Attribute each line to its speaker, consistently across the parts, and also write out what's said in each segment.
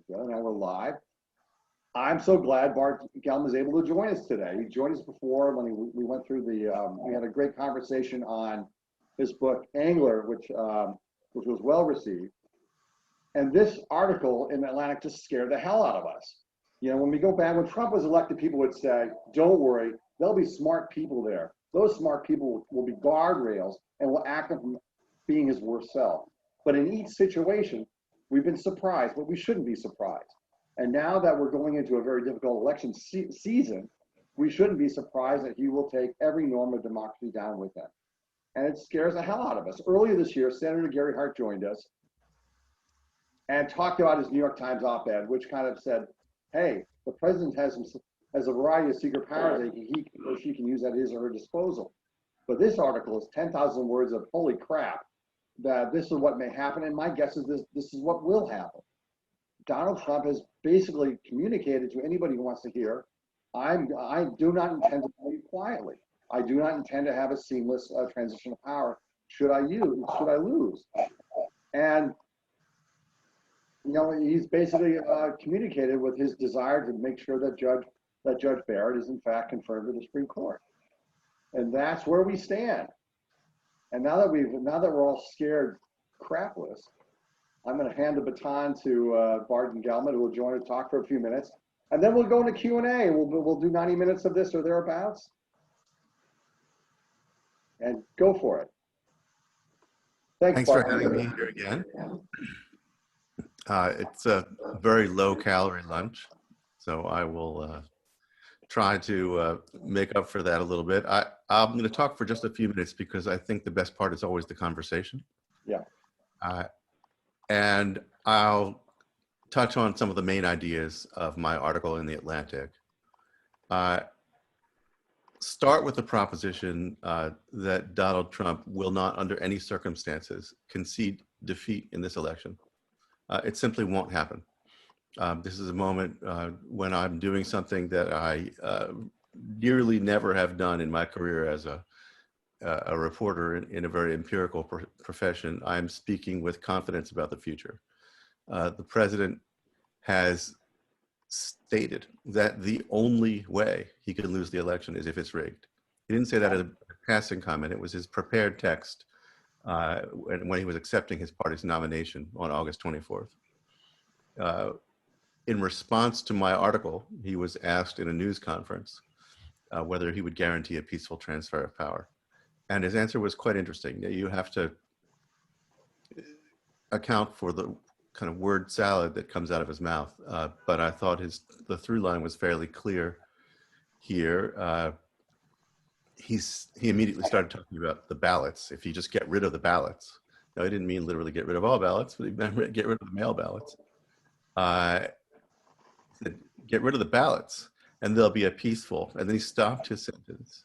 Speaker 1: go. Now we're live. I'm so glad Barton Gellman is able to join us today. He joined us before when we went through we had a great conversation on his book, Angler, which was well received. And this article in Atlantic just scared the hell out of us. You know, when we go back, when Trump was elected, people would say, don't worry, there'll be smart people there. Those smart people will be guardrails and will act from being his worst self. But in each situation, we've been surprised, but we shouldn't be surprised. And now that we're going into a very difficult election season, we shouldn't be surprised that he will take every norm of democracy down with him. And it scares the hell out of us. Earlier this year, Senator Gary Hart joined us and talked about his New York Times op-ed, which kind of said, hey, the president has a variety of secret powers that he or she can use at his or her disposal. But this article is 10,000 words of holy crap, that this is what may happen. And my guess is this is what will happen. Donald Trump has basically communicated to anybody who wants to hear, I do not intend to play quietly. I do not intend to have a seamless transition of power should I lose. And you know, he's basically communicated with his desire to make sure that Judge Barrett is in fact confirmed to the Supreme Court. And that's where we stand. And now that we're all scared crapless, I'm going to hand the baton to Barton Gellman, who will join and talk for a few minutes, and then we'll go into Q&A. We'll do 90 minutes of this or thereabouts, and go for it.
Speaker 2: Thanks for having me here again. It's a very low-calorie lunch, so I will try to make up for that a little bit. I'm going to talk for just a few minutes because I think the best part is always the conversation.
Speaker 1: Yeah.
Speaker 2: And I'll touch on some of the main ideas of my article in The Atlantic. Start with the proposition that Donald Trump will not, under any circumstances, concede defeat in this election. It simply won't happen. This is a moment when I'm doing something that I nearly never have done in my career as a reporter in a very empirical profession. I'm speaking with confidence about the future. The president has stated that the only way he could lose the election is if it's rigged. He didn't say that as a passing comment. It was his prepared text when he was accepting his party's nomination on August 24th. In response to my article, he was asked in a news conference whether he would guarantee a peaceful transfer of power. And his answer was quite interesting. You have to account for the kind of word salad that comes out of his mouth. But I thought the through line was fairly clear here. He immediately started talking about the ballots. If you just get rid of the ballots. Now, he didn't mean literally get rid of all ballots, but he meant get rid of the mail ballots. He said, get rid of the ballots and there'll be a peaceful. And then he stopped his sentence.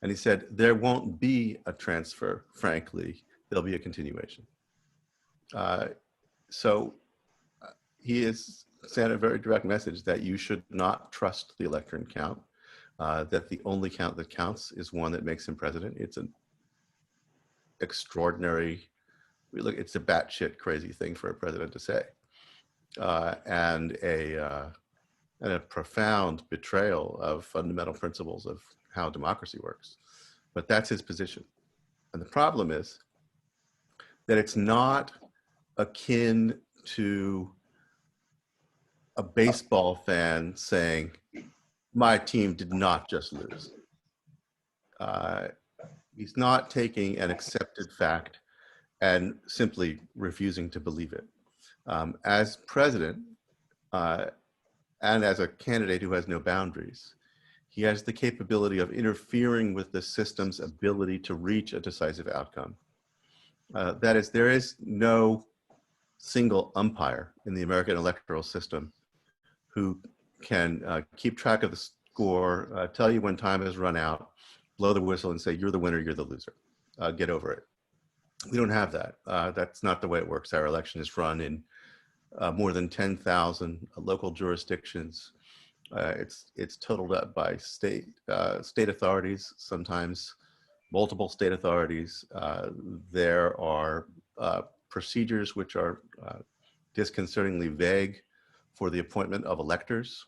Speaker 2: And he said, there won't be a transfer, frankly, there'll be a continuation. So he has sent a very direct message that you should not trust the electoral count, that the only count that counts is one that makes him president. It's an extraordinary, it's a batshit crazy thing for a president to say. And a profound betrayal of fundamental principles of how democracy works. But that's his position. And the problem is that it's not akin to a baseball fan saying, my team did not just lose. He's not taking an accepted fact and simply refusing to believe it. As president, and as a candidate who has no boundaries, he has the capability of interfering with the system's ability to reach a decisive outcome. That is, there is no single umpire in the American electoral system who can keep track of the score, tell you when time has run out, blow the whistle and say, you're the winner, you're the loser. Get over it. We don't have that. That's not the way it works. Our election is run in more than 10,000 local jurisdictions. It's totaled up by state authorities, sometimes multiple state authorities. There are procedures which are disconcertingly vague for the appointment of electors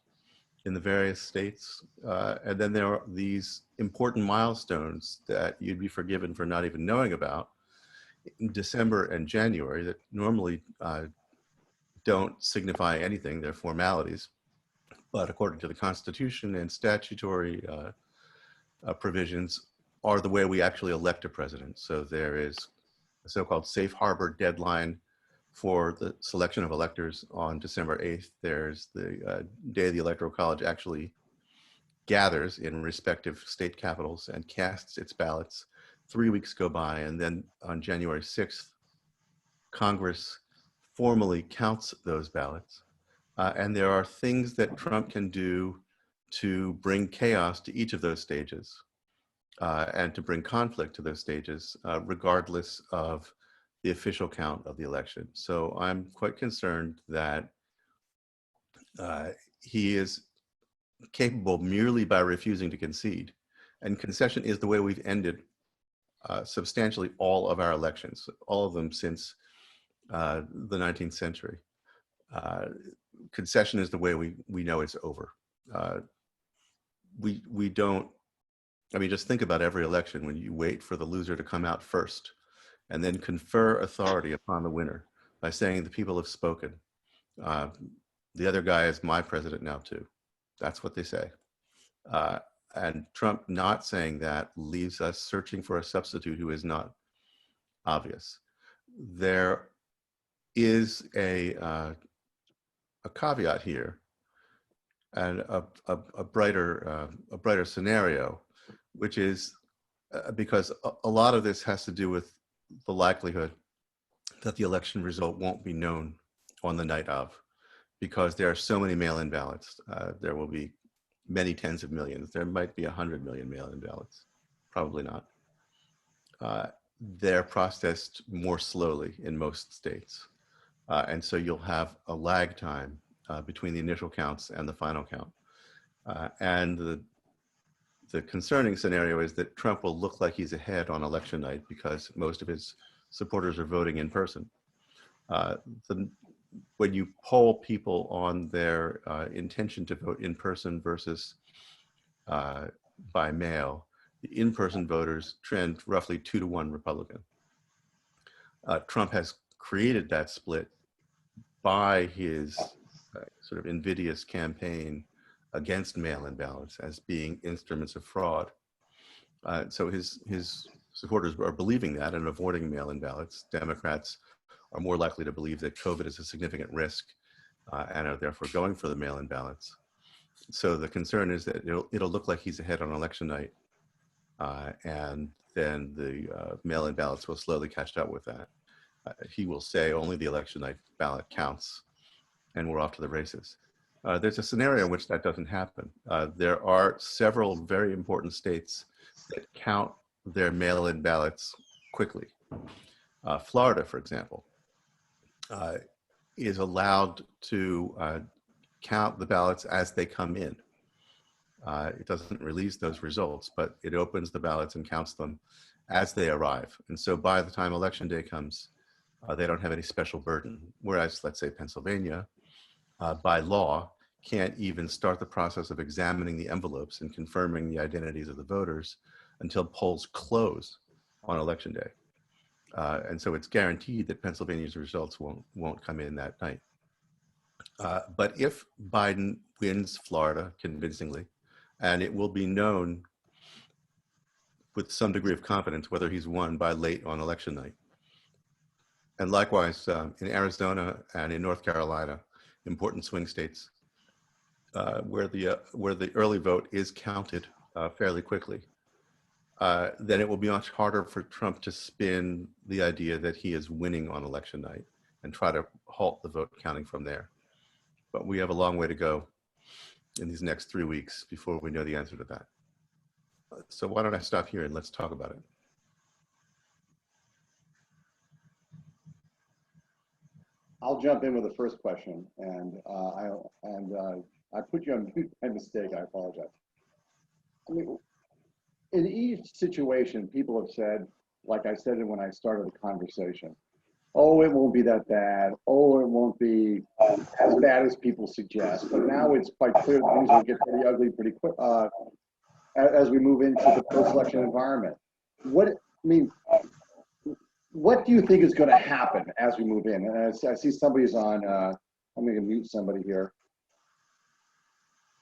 Speaker 2: in the various states. And then there are these important milestones that you'd be forgiven for not even knowing about in December and January that normally don't signify anything. They're formalities. But according to the Constitution and statutory provisions, are the way we actually elect a president. So there is a so-called safe harbor deadline for the selection of electors on December 8th. There's the day the Electoral College actually gathers in respective state capitals and casts its ballots. 3 weeks go by, and then on January 6th, Congress formally counts those ballots. And there are things that Trump can do to bring chaos to each of those stages and to bring conflict to those stages, regardless of the official count of the election. So I'm quite concerned that he is capable merely by refusing to concede. And concession is the way we've ended substantially all of our elections, all of them since the 19th century. Concession is the way we know it's over. We don't, I mean, just think about every election when you wait for the loser to come out first and then confer authority upon the winner by saying the people have spoken. The other guy is my president now too. That's what they say. And Trump not saying that leaves us searching for a substitute who is not obvious. There is a caveat here and a brighter scenario, which is because a lot of this has to do with the likelihood that the election result won't be known on the night of, because there are so many mail-in ballots. There will be many tens of millions. There might be 100 million mail-in ballots, probably not. They're processed more slowly in most states. And so you'll have a lag time between the initial counts and the final count. And the concerning scenario is that Trump will look like he's ahead on election night because most of his supporters are voting in person. When you poll people on their intention to vote in person versus by mail, the in-person voters trend roughly 2-to-1 Republican. Trump has created that split by his sort of invidious campaign against mail-in ballots as being instruments of fraud. So his supporters are believing that and avoiding mail-in ballots. Democrats are more likely to believe that COVID is a significant risk and are therefore going for the mail-in ballots. So the concern is that it'll look like he's ahead on election night, and then the mail-in ballots will slowly catch up with that. He will say only the election night ballot counts, and we're off to the races. There's a scenario in which that doesn't happen. There are several very important states that count their mail-in ballots quickly. Florida, for example, is allowed to count the ballots as they come in. It doesn't release those results, but it opens the ballots and counts them as they arrive. And so by the time election day comes, they don't have any special burden. Whereas, let's say Pennsylvania, by law, can't even start the process of examining the envelopes and confirming the identities of the voters until polls close on election day. And so it's guaranteed that Pennsylvania's results won't come in that night. But if Biden wins Florida convincingly, and it will be known with some degree of confidence whether he's won by late on election night. And likewise, in Arizona and in North Carolina, important swing states, where the early vote is counted fairly quickly, then it will be much harder for Trump to spin the idea that he is winning on election night and try to halt the vote counting from there. But we have a long way to go in these next 3 weeks before we know the answer to that. So why don't I stop here and let's talk about it.
Speaker 1: I'll jump in with the first question, and I put you on mute by mistake. I apologize. I mean, in each situation, people have said, like I said when I started the conversation, oh, it won't be that bad. Oh, it won't be as bad as people suggest. But now it's quite clear that things will get pretty ugly pretty quick as we move into the post-election environment. What do you think is going to happen as we move in? And I see somebody's on. I'm going to mute somebody here.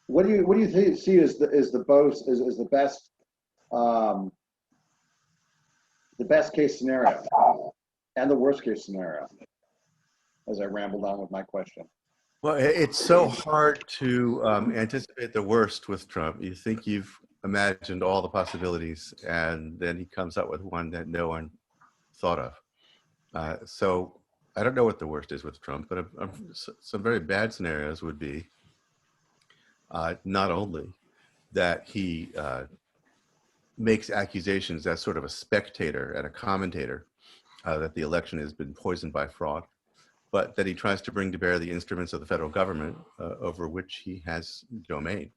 Speaker 1: What do you see as the best case scenario and the worst case scenario? As I rambled on with my question.
Speaker 2: Well, it's so hard to anticipate the worst with Trump. You think you've imagined all the possibilities, and then he comes up with one that no one thought of. So I don't know what the worst is with Trump, but some very bad scenarios would be not only that he makes accusations as sort of a spectator and a commentator that the election has been poisoned by fraud, but that he tries to bring to bear the instruments of the federal government over which he has domain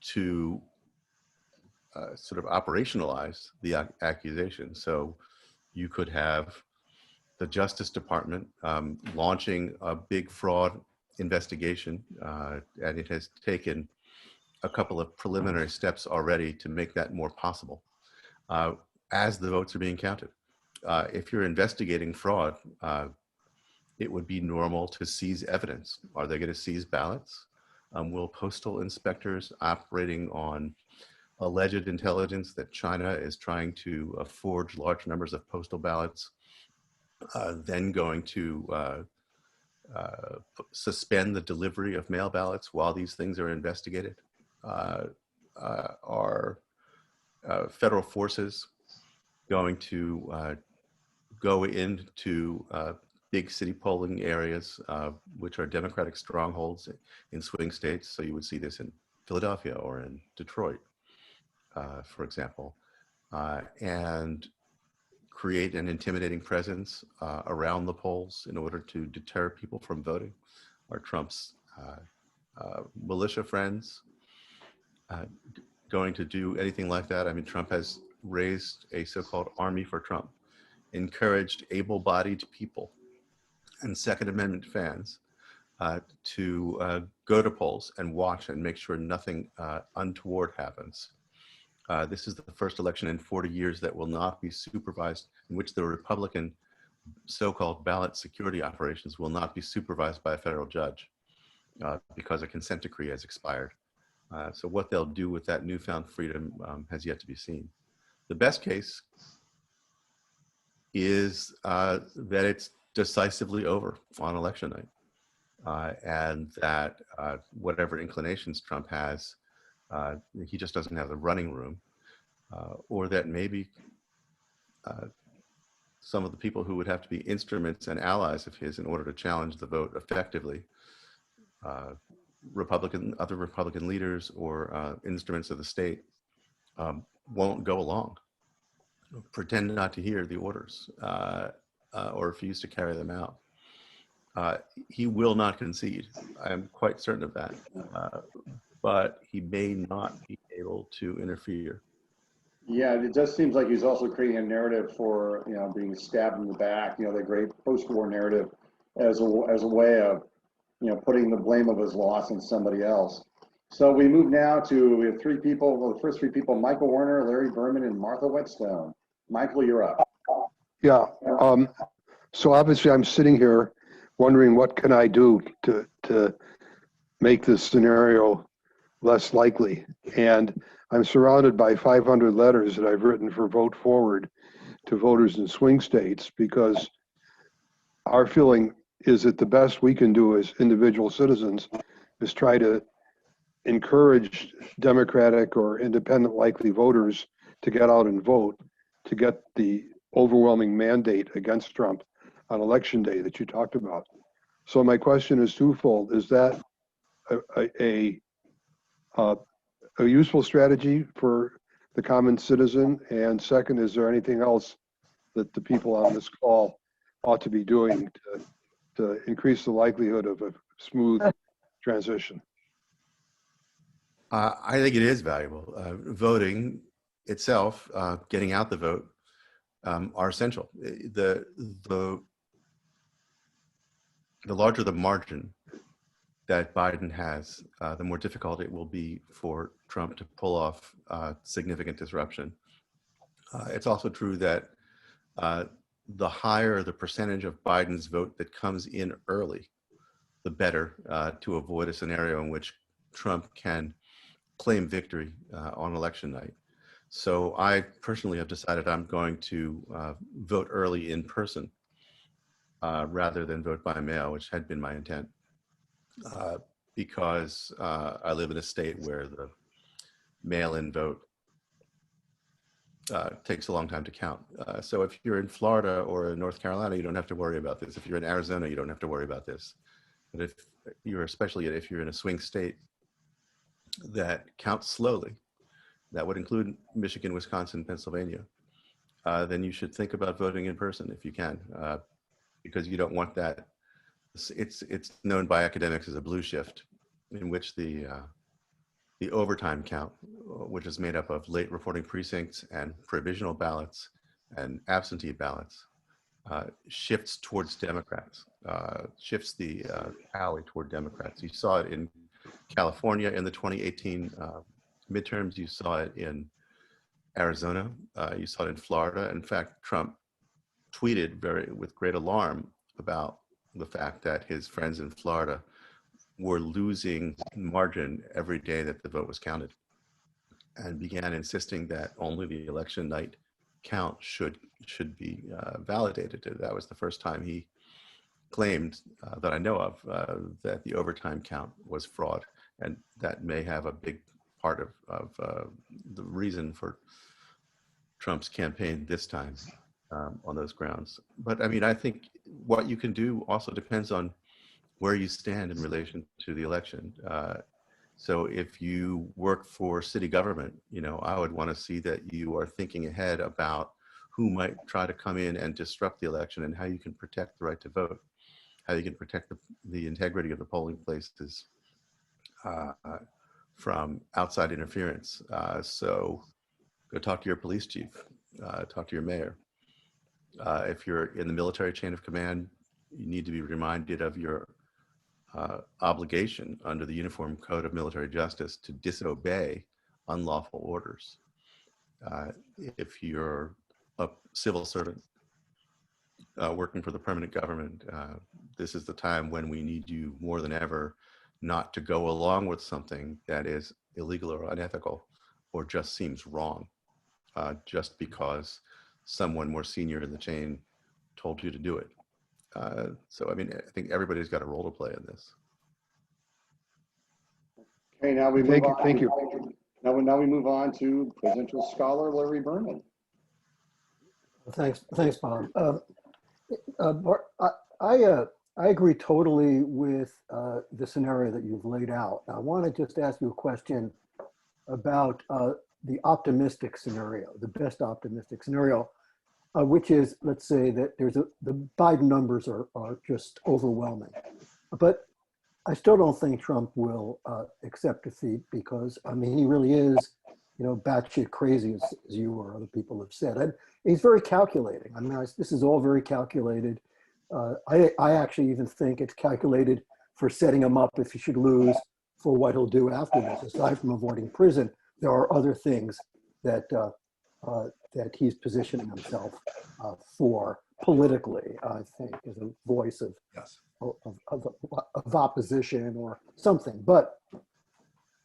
Speaker 2: to sort of operationalize the accusation. So you could have the Justice Department launching a big fraud investigation, and it has taken a couple of preliminary steps already to make that more possible as the votes are being counted. If you're investigating fraud, it would be normal to seize evidence. Are they going to seize ballots? Will postal inspectors operating on alleged intelligence that China is trying to forge large numbers of postal ballots, then going to suspend the delivery of mail ballots while these things are investigated? Are federal forces going to go into big city polling areas, which are Democratic strongholds in swing states? So you would see this in Philadelphia or in Detroit, for example, and create an intimidating presence around the polls in order to deter people from voting? Are Trump's militia friends going to do anything like that? I mean, Trump has raised a so-called Army for Trump, encouraged able-bodied people and Second Amendment fans to go to polls and watch and make sure nothing untoward happens. This is the first election in 40 years that will not be supervised, in which the Republican so-called ballot security operations will not be supervised by a federal judge because a consent decree has expired. So what they'll do with that newfound freedom has yet to be seen. The best case is that it's decisively over on election night, and that whatever inclinations Trump has, he just doesn't have the running room, or that maybe some of the people who would have to be instruments and allies of his in order to challenge the vote effectively, other Republican leaders or instruments of the state, won't go along, pretend not to hear the orders, or refuse to carry them out. He will not concede. I am quite certain of that. But he may not be able to interfere.
Speaker 1: Yeah, it just seems like he's also creating a narrative for, being stabbed in the back, the great post-war narrative as a way of, putting the blame of his loss on somebody else. So we move now to, we have three people, well, the first three people, Michael Werner, Larry Berman, and Martha Whetstone. Michael, you're up.
Speaker 3: Yeah, so obviously I'm sitting here wondering what can I do to make this scenario less likely. And I'm surrounded by 500 letters that I've written for Vote Forward to voters in swing states, because our feeling is that the best we can do as individual citizens is try to encourage Democratic or independent likely voters to get out and vote, to get the overwhelming mandate against Trump on election day that you talked about. So my question is twofold. Is that a useful strategy for the common citizen? And second, is there anything else that the people on this call ought to be doing to increase the likelihood of a smooth transition?
Speaker 2: I think it is valuable. Voting itself, getting out the vote, are essential. The larger the margin that Biden has, the more difficult it will be for Trump to pull off significant disruption. It's also true that the higher the percentage of Biden's vote that comes in early, the better, to avoid a scenario in which Trump can claim victory on election night. So I personally have decided I'm going to vote early in person rather than vote by mail, which had been my intent, because I live in a state where the mail-in vote takes a long time to count. So if you're in Florida or in North Carolina, you don't have to worry about this. If you're in Arizona, you don't have to worry about this. But if you're, especially if you're in a swing state that counts slowly, that would include Michigan, Wisconsin, Pennsylvania, then you should think about voting in person if you can, because you don't want that. It's known by academics as a blue shift, in which the overtime count, which is made up of late reporting precincts and provisional ballots and absentee ballots, shifts towards Democrats, shifts the tally toward Democrats. You saw it in California in the 2018 midterms. You saw it in Arizona. You saw it in Florida. In fact, Trump tweeted with great alarm about the fact that his friends in Florida were losing margin every day that the vote was counted, and began insisting that only the election night count should be validated. That was the first time he claimed that I know of that the overtime count was fraud, and that may have a big part of the reason for Trump's campaign this time on those grounds. But I mean, I think what you can do also depends on where you stand in relation to the election. So if you work for city government, you know, I would want to see that you are thinking ahead about who might try to come in and disrupt the election, and how you can protect the right to vote, how you can protect the integrity of the polling places from outside interference. So go talk to your police chief, talk to your mayor. If you're in the military chain of command, you need to be reminded of your obligation under the Uniform Code of Military Justice to disobey unlawful orders. If you're a civil servant working for the permanent government, this is the time when we need you more than ever not to go along with something that is illegal or unethical or just seems wrong, just because someone more senior in the chain told you to do it. So, I mean, I think everybody's got a role to play in this.
Speaker 1: Okay, now we move
Speaker 3: Thank you.
Speaker 1: on.
Speaker 3: Thank you.
Speaker 1: Now we move on to presidential scholar Larry Berman.
Speaker 4: Thanks, Bob. I agree totally with the scenario that you've laid out. I want to just ask you a question about the optimistic scenario, the best optimistic scenario, which is, let's say that the Biden numbers are just overwhelming. But I still don't think Trump will accept defeat, because, I mean, he really is, you know, batshit crazy, as you or other people have said. And he's very calculating. I mean, this is all very calculated. I actually even think it's calculated for setting him up if he should lose, for what he'll do after this. Aside from avoiding prison, there are other things that that he's positioning himself for politically, I think, as a voice of,
Speaker 2: Yes.
Speaker 4: of opposition or something. But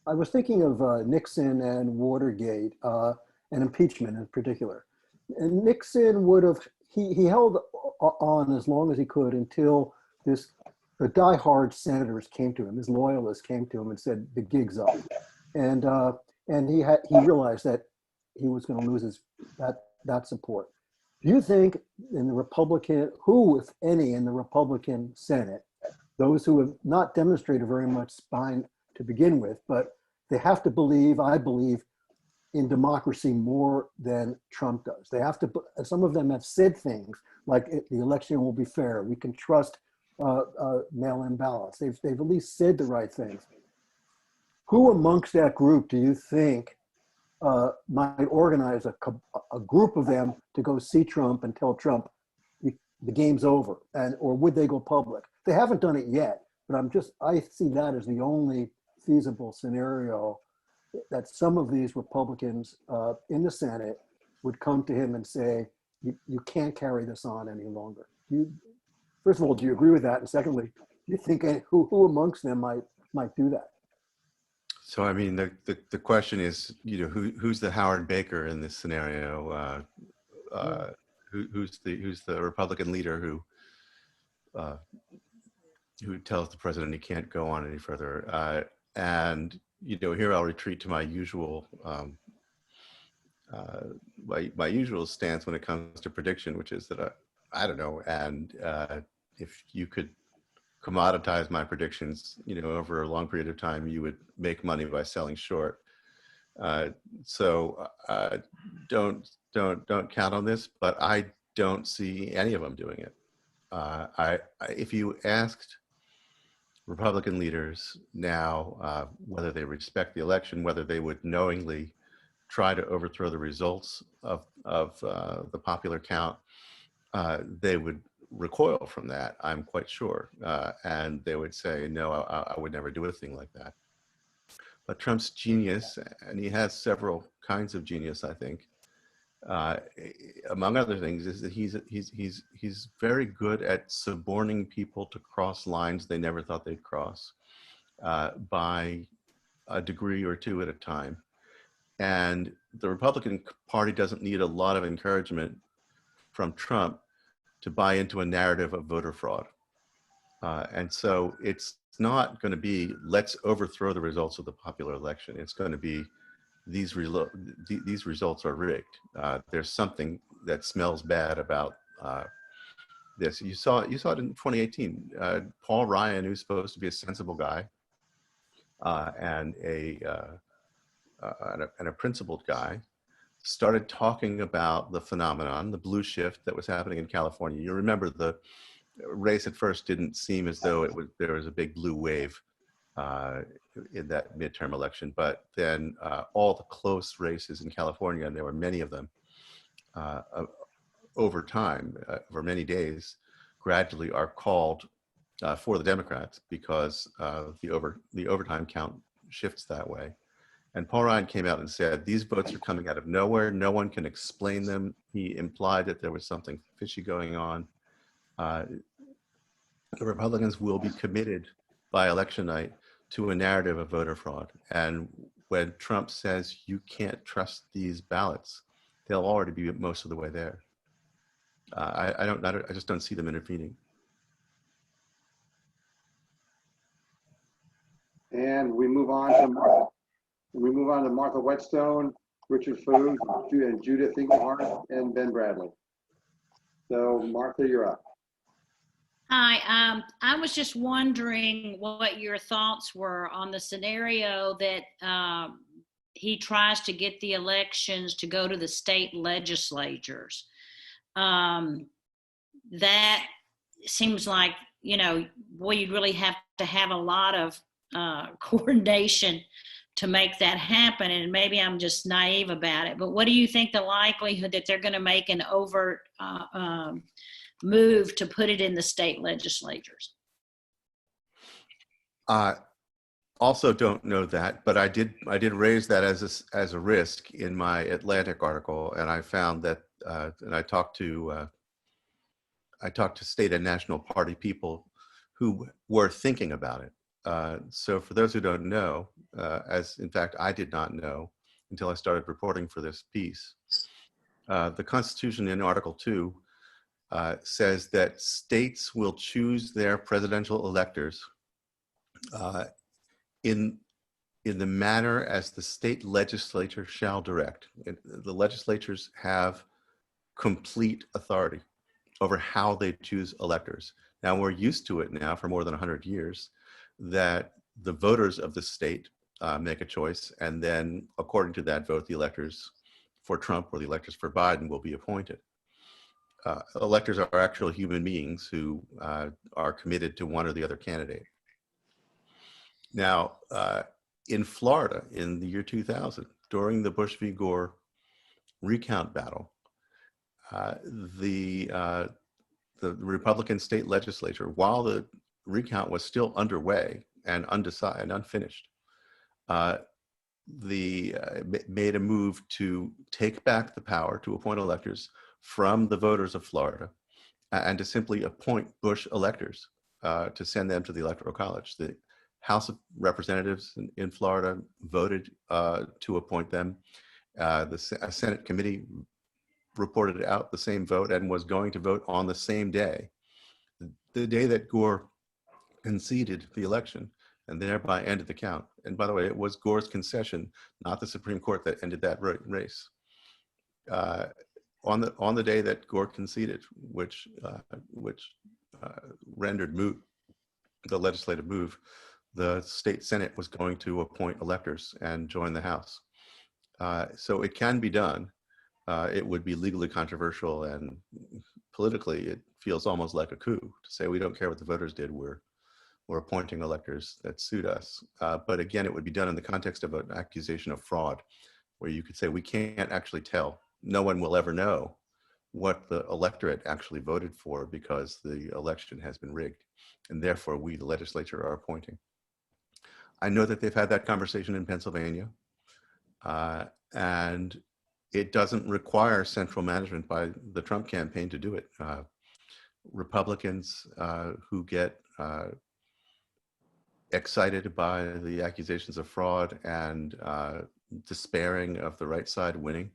Speaker 4: I was thinking of Nixon and Watergate and impeachment in particular. And Nixon would have, he held on as long as he could until the diehard senators came to him, his loyalists came to him and said, the gig's up. And he realized that he was going to lose that support. Do you think in the Republican, who, if any, in the Republican Senate, those who have not demonstrated very much spine to begin with, but they have to believe, I believe, in democracy more than Trump does. They have to, some of them have said things like the election will be fair, we can trust mail-in ballots. They've at least said the right things. Who amongst that group do you think might organize a group of them to go see Trump and tell Trump the game's over, or would they go public? They haven't done it yet, but I see that as the only feasible scenario, that some of these Republicans in the Senate would come to him and say, you can't carry this on any longer. First of all, do you agree with that? And secondly, do you think who amongst them might do that?
Speaker 2: So, I mean, the question is, who's the Howard Baker in this scenario? Who's the Republican leader who tells the president he can't go on any further? And here I'll retreat to my usual my usual stance when it comes to prediction, which is that I don't know. And if you could commoditize my predictions, over a long period of time, you would make money by selling short. So don't count on this, but I don't see any of them doing it. If you asked Republican leaders now whether they respect the election, whether they would knowingly try to overthrow the results of the popular count, they would recoil from that, I'm quite sure. And they would say, no, I would never do a thing like that. But Trump's genius, and he has several kinds of genius, I think, among other things, is that he's very good at suborning people to cross lines they never thought they'd cross by a degree or two at a time. And the Republican Party doesn't need a lot of encouragement from Trump to buy into a narrative of voter fraud. And so it's not going to be, let's overthrow the results of the popular election. It's going to be, these results are rigged. There's something that smells bad about this. You saw it in 2018. Paul Ryan, who's supposed to be a sensible guy and a principled guy, started talking about the phenomenon, the blue shift that was happening in California. You remember the race at first didn't seem as though there was a big blue wave in that midterm election, but then all the close races in California, and there were many of them, over time, over many days, gradually are called for the Democrats because the overtime count shifts that way. And Paul Ryan came out and said, these votes are coming out of nowhere. No one can explain them. He implied that there was something fishy going on. The Republicans will be committed by election night to a narrative of voter fraud. And when Trump says you can't trust these ballots, they'll already be most of the way there. I just don't see them intervening.
Speaker 1: And we move on to Martha Whetstone, Richard Food, and Judith Inglehart, and Ben Bradley. So Martha, you're up.
Speaker 5: Hi, I was just wondering what your thoughts were on the scenario that he tries to get the elections to go to the state legislatures. That seems like, boy, you'd really have to have a lot of coordination to make that happen. And maybe I'm just naive about it, but what do you think the likelihood that they're going to make an overt move to put it in the state legislatures?
Speaker 2: Also don't know that, but I did raise that as a risk in my Atlantic article, and I found that, and I talked to state and national party people who were thinking about it. So for those who don't know, as in fact I did not know until I started reporting for this piece, the Constitution in Article 2 says that states will choose their presidential electors in the manner as the state legislature shall direct. The legislatures have complete authority over how they choose electors. Now we're used to it now for more than 100 years that the voters of the state make a choice, and then according to that vote, the electors for Trump or the electors for Biden will be appointed. Electors are actual human beings who are committed to one or the other candidate. Now, in Florida in the year 2000, during the Bush v. Gore recount battle, the Republican state legislature, while the recount was still underway and undecided, unfinished, made a move to take back the power to appoint electors from the voters of Florida, and to simply appoint Bush electors to send them to the Electoral College. The House of Representatives in Florida voted to appoint them. A Senate committee reported out the same vote and was going to vote on the same day, the day that Gore conceded the election and thereby ended the count. And by the way, it was Gore's concession, not the Supreme Court, that ended that race. On the day that Gore conceded, which rendered moot the legislative move, the state Senate was going to appoint electors and join the House. So it can be done. It would be legally controversial, and politically it feels almost like a coup to say we don't care what the voters did, we're appointing electors that suit us. But again, it would be done in the context of an accusation of fraud, where you could say we can't actually tell. No one will ever know what the electorate actually voted for because the election has been rigged, and therefore we, the legislature, are appointing. I know that they've had that conversation in Pennsylvania, and it doesn't require central management by the Trump campaign to do it. Republicans who get excited by the accusations of fraud and despairing of the right side winning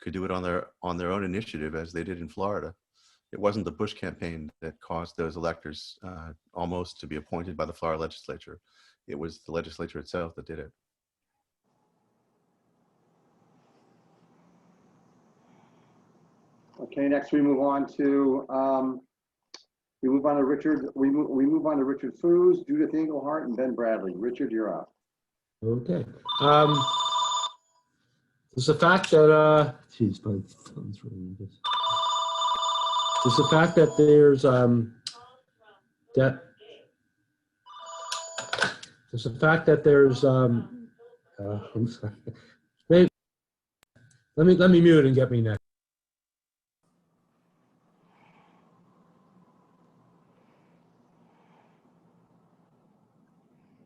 Speaker 2: could do it on their own initiative, as they did in Florida. It wasn't the Bush campaign that caused those electors almost to be appointed by the Florida legislature. It was the legislature itself that did it.
Speaker 1: Okay, next we move on to Richard. We move on to Richard Foos, Judith Englehart, and Ben Bradley. Richard, you're up.
Speaker 6: Okay. It's the fact that geez, my phone's ringing. It's the fact that there's It's the fact that there's I'm sorry. Maybe, let me mute and get me next.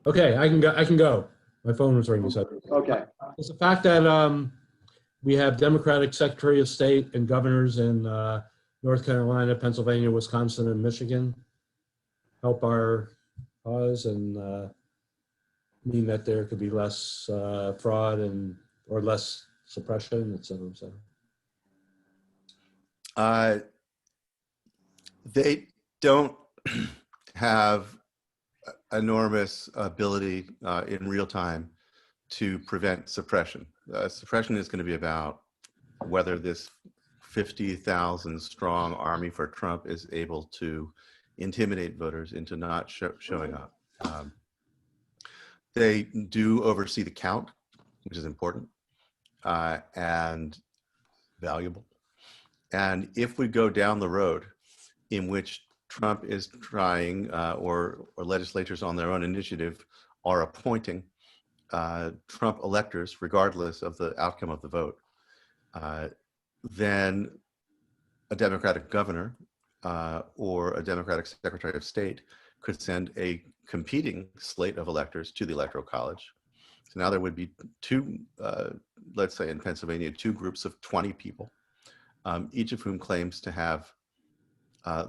Speaker 6: Okay, I can go. My phone was ringing. So.
Speaker 1: Okay.
Speaker 6: It's the fact that we have Democratic Secretary of State and governors in North Carolina, Pennsylvania, Wisconsin, and Michigan help our cause and mean that there could be less fraud or less suppression, et cetera, et cetera.
Speaker 2: They don't have enormous ability in real time to prevent suppression. Suppression is going to be about whether this 50,000 strong army for Trump is able to intimidate voters into not showing up. They do oversee the count, which is important and valuable. And if we go down the road in which Trump is trying, or legislatures on their own initiative are appointing Trump electors, regardless of the outcome of the vote, then a Democratic governor or a Democratic Secretary of State could send a competing slate of electors to the Electoral College. So now there would be two, let's say in Pennsylvania, two groups of 20 people, each of whom claims to have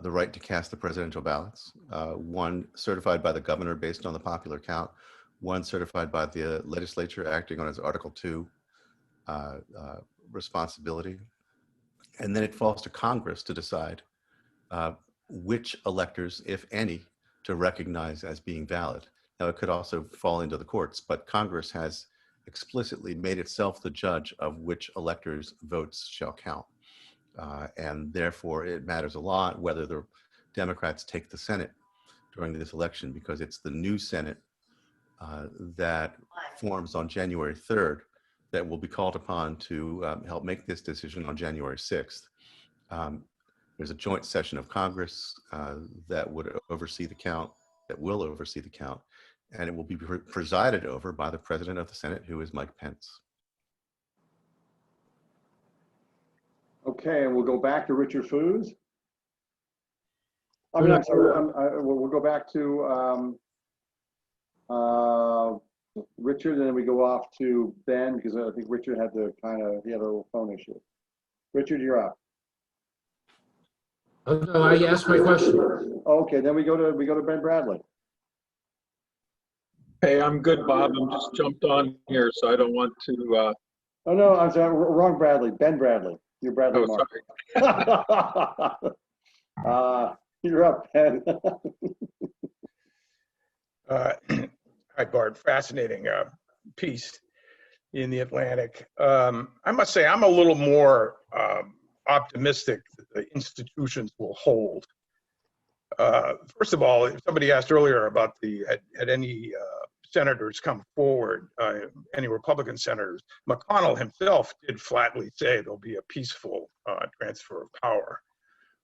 Speaker 2: the right to cast the presidential ballots, one certified by the governor based on the popular count, one certified by the legislature acting on its Article 2 responsibility. And then it falls to Congress to decide which electors, if any, to recognize as being valid. Now, it could also fall into the courts, but Congress has explicitly made itself the judge of which electors' votes shall count. And therefore, it matters a lot whether the Democrats take the Senate during this election, because it's the new Senate that forms on January 3rd that will be called upon to help make this decision on January 6th. There's a joint session of Congress that would oversee the count, that will oversee the count. and it will be presided over by the President of the Senate, who is Mike Pence.
Speaker 1: Okay, and we'll go back to Richard Foos. I mean, I'm sorry, we'll go back to Richard, and then we go off to Ben, because I think Richard had to he had a little phone issue. Richard, you're up.
Speaker 6: Oh, no, I asked my question.
Speaker 1: Okay, then we go to Ben Bradley.
Speaker 7: Hey, I'm good, Bob. I'm just jumped on here, so I don't want to.
Speaker 1: Oh no, I'm sorry, wrong Bradley. Ben Bradley. You're Bradley.
Speaker 7: Oh,
Speaker 1: Mark. You're up, Ben.
Speaker 8: Hi, Bart. Fascinating piece in the Atlantic. I must say, I'm a little more optimistic that the institutions will hold. First of all, somebody asked earlier about had any senators come forward, any Republican senators. McConnell himself did flatly say there'll be a peaceful transfer of power,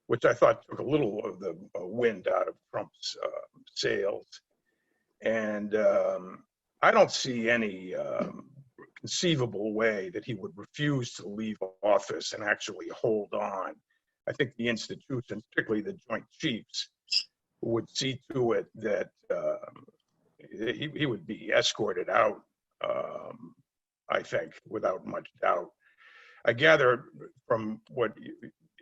Speaker 8: which I thought took a little of the wind out of Trump's sails. And I don't see any conceivable way that he would refuse to leave office and actually hold on. I think the institutions, particularly the Joint Chiefs, would see to it that he would be escorted out, I think, without much doubt. I gather from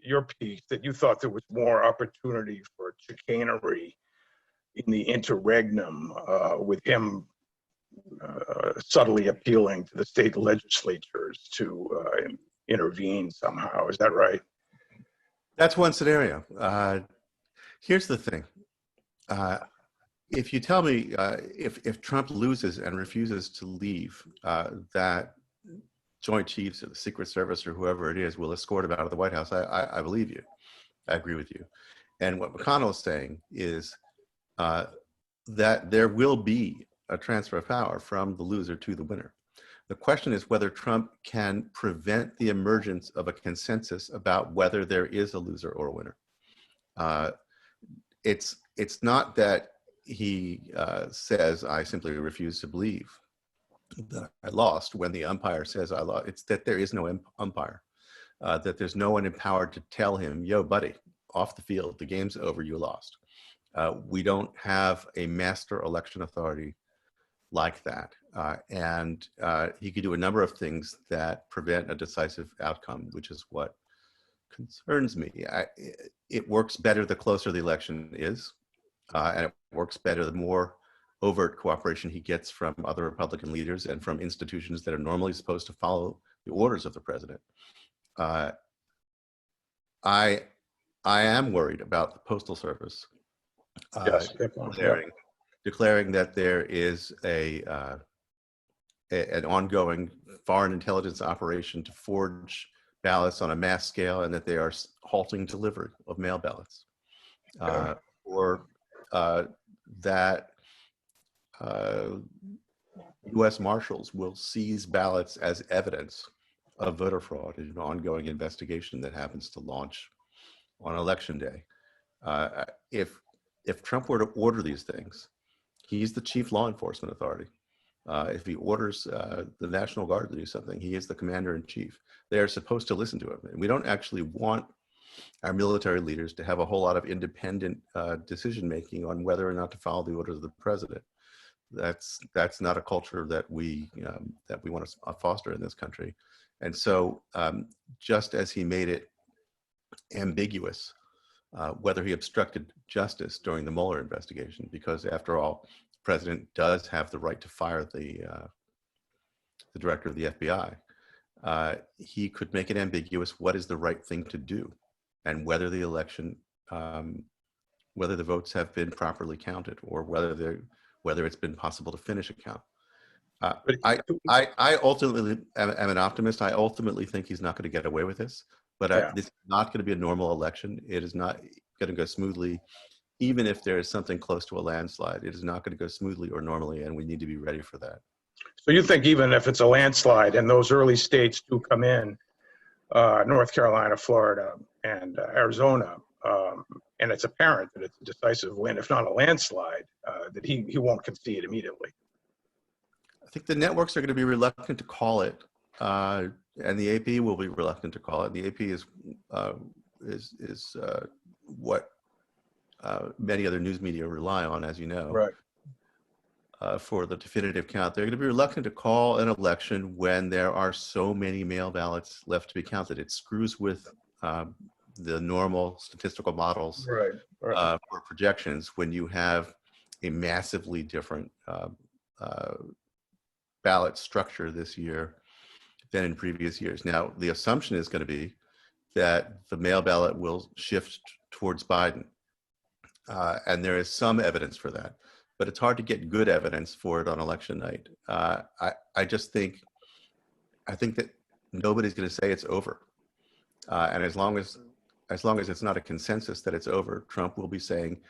Speaker 8: your piece that you thought there was more opportunity for chicanery in the interregnum, with him subtly appealing to the state legislatures to intervene somehow. Is that right?
Speaker 2: That's one scenario. Here's the thing. If you tell me if Trump loses and refuses to leave, that Joint Chiefs or the Secret Service or whoever it is will escort him out of the White House, I believe you. I agree with you. And what McConnell is saying is that there will be a transfer of power from the loser to the winner. The question is whether Trump can prevent the emergence of a consensus about whether there is a loser or a winner. It's not that he says, I simply refuse to believe that I lost when the umpire says I lost. It's that there is no umpire, that there's no one empowered to tell him, yo, buddy, off the field, the game's over, you lost. We don't have a master election authority like that. And he could do a number of things that prevent a decisive outcome, which is what concerns me. It works better the closer the election is, and it works better the more overt cooperation he gets from other Republican leaders and from institutions that are normally supposed to follow the orders of the president. I am worried about the Postal Service declaring that there is an ongoing foreign intelligence operation to forge ballots on a mass scale, and that they are halting delivery of mail ballots, or that U.S. Marshals will seize ballots as evidence of voter fraud in an ongoing investigation that happens to launch on Election Day. If Trump were to order these things, he's the chief law enforcement authority. If he orders the National Guard to do something, he is the commander in chief. They are supposed to listen to him. And we don't actually want our military leaders to have a whole lot of independent decision-making on whether or not to follow the orders of the president. That's not a culture that we want to foster in this country. And so just as he made it ambiguous whether he obstructed justice during the Mueller investigation, because after all, the president does have the right to fire the director of the FBI. He could make it ambiguous what is the right thing to do, and whether the election, whether the votes have been properly counted, or whether it's been possible to finish a count. I ultimately am an optimist. I ultimately think he's not going to get away with this. But this is not going to be a normal election. It is not going to go smoothly. Even if there is something close to a landslide, it is not going to go smoothly or normally, and we need to be ready for that.
Speaker 8: So you think even if it's a landslide and those early states do come in, North Carolina, Florida, and Arizona, and it's apparent that it's a decisive win, if not a landslide, that he won't concede immediately.
Speaker 2: I think the networks are going to be reluctant to call it, and the AP will be reluctant to call it. The AP is what many other news media rely on, as you know,
Speaker 8: Right.
Speaker 2: for the definitive count. They're going to be reluctant to call an election when there are so many mail ballots left to be counted. It screws with the normal statistical models
Speaker 8: Right. Right.
Speaker 2: for projections when you have a massively different ballot structure this year than in previous years. Now, the assumption is going to be that the mail ballot will shift towards Biden. And there is some evidence for that, but it's hard to get good evidence for it on election night. I think that nobody's going to say it's over. And as long as it's not a consensus that it's over, Trump will be saying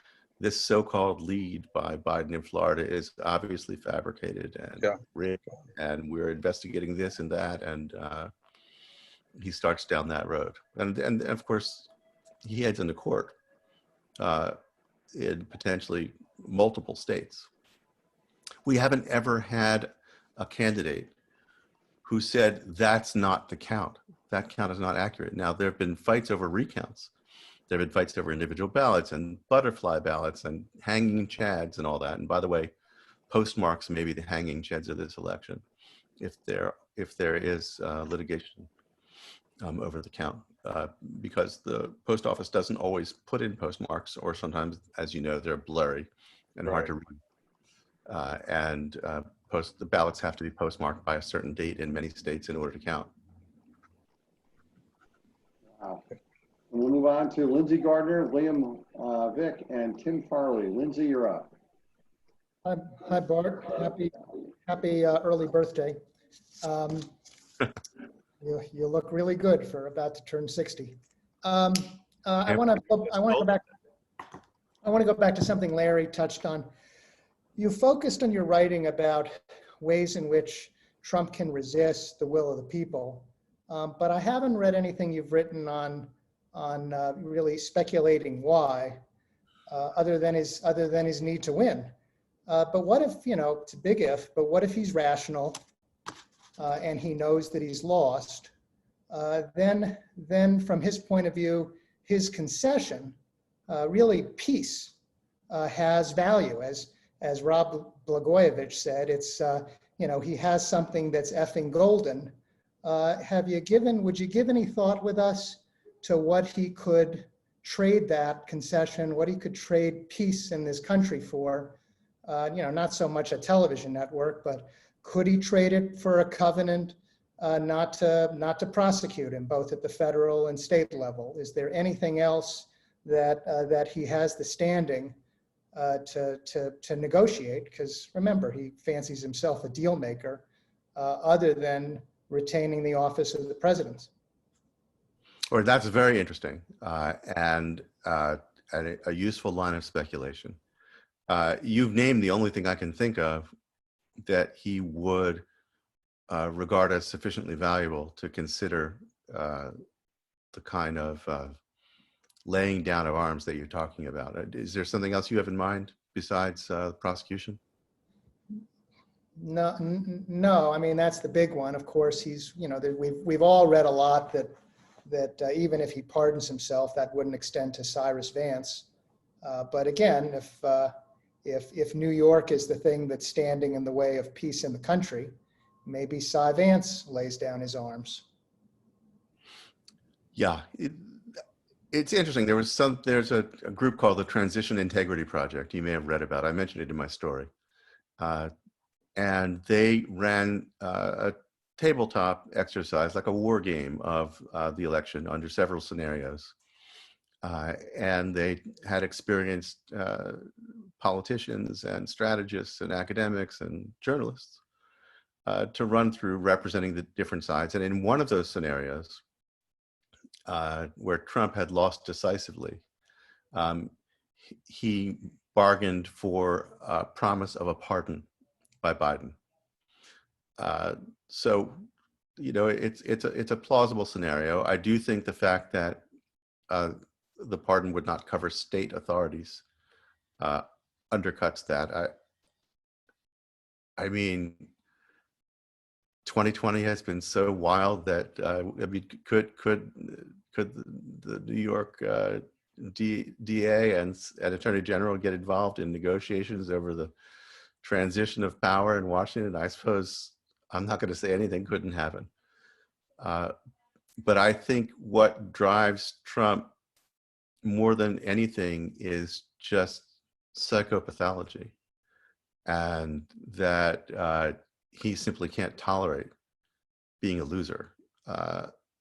Speaker 2: this so-called lead by Biden in Florida is obviously fabricated and rigged, and we're investigating this and that, and he starts down that road. And of course, he heads into court in potentially multiple states. We haven't ever had a candidate who said that's not the count. That count is not accurate. Now, there have been fights over recounts. There have been fights over individual ballots and butterfly ballots and hanging chads and all that. And by the way, postmarks may be the hanging chads of this election, if there is litigation over the count, because the post office doesn't always put in postmarks, or sometimes, as you know, they're blurry and hard to read. The ballots have to be postmarked by a certain date in many states in order to count.
Speaker 1: Wow. We'll move on to Lindsay Gardner, William Vick, and Tim Farley. Lindsay, you're up.
Speaker 9: Hi, Bart. Happy early birthday. You look really good for about to turn 60. I want to go back to something Larry touched on. You focused on your writing about ways in which Trump can resist the will of the people, but I haven't read anything you've written on really speculating why, other than his need to win. But what if, it's a big if, but what if he's rational and he knows that he's lost? Then from his point of view, his concession, really peace, has value. As Rob Blagojevich said, it's, he has something that's effing golden. Would you give any thought with us to what he could trade that concession, what he could trade peace in this country for? Not so much a television network, but could he trade it for a covenant not to prosecute him, both at the federal and state level? Is there anything else that he has the standing to negotiate? Because remember, he fancies himself a deal maker, other than retaining the office of the president.
Speaker 2: Or that's very interesting and a useful line of speculation. You've named the only thing I can think of that he would regard as sufficiently valuable to consider the kind of laying down of arms that you're talking about. Is there something else you have in mind besides prosecution?
Speaker 9: No. I mean, that's the big one. Of course, he's, we've all read a lot that even if he pardons himself, that wouldn't extend to Cyrus Vance. But again, if New York is the thing that's standing in the way of peace in the country, maybe Cy Vance lays down his arms.
Speaker 2: Yeah, it's interesting. There's a group called the Transition Integrity Project. You may have read about it. I mentioned it in my story. And they ran a tabletop exercise, like a war game of the election under several scenarios. And they had experienced politicians and strategists and academics and journalists to run through representing the different sides. And in one of those scenarios, where Trump had lost decisively, he bargained for a promise of a pardon by Biden. So, it's a plausible scenario. I do think the fact that the pardon would not cover state authorities undercuts that. I mean, 2020 has been so wild that I mean, could the New York DA and Attorney General get involved in negotiations over the transition of power in Washington? I suppose I'm not going to say anything couldn't happen. But I think what drives Trump more than anything is just psychopathology, and that he simply can't tolerate being a loser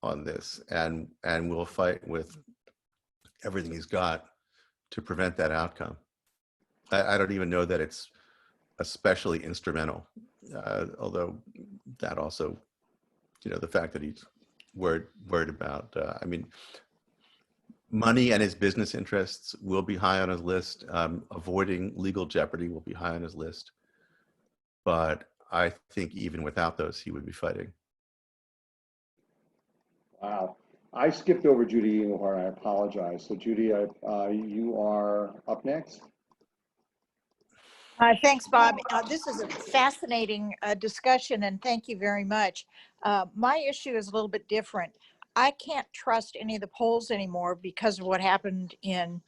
Speaker 2: on this, and will fight with everything he's got to prevent that outcome. I don't even know that it's especially instrumental, although that also, the fact that he's worried about, I mean, money and his business interests will be high on his list. Avoiding legal jeopardy will be high on his list. But I think even without those, he would be fighting.
Speaker 1: Wow. I skipped over Judy Engelhardt. I apologize. So Judy, you are up next.
Speaker 10: Thanks, Bob. This is a fascinating discussion, and thank you very much. My issue is a little bit different. I can't trust any of the polls anymore because of what happened in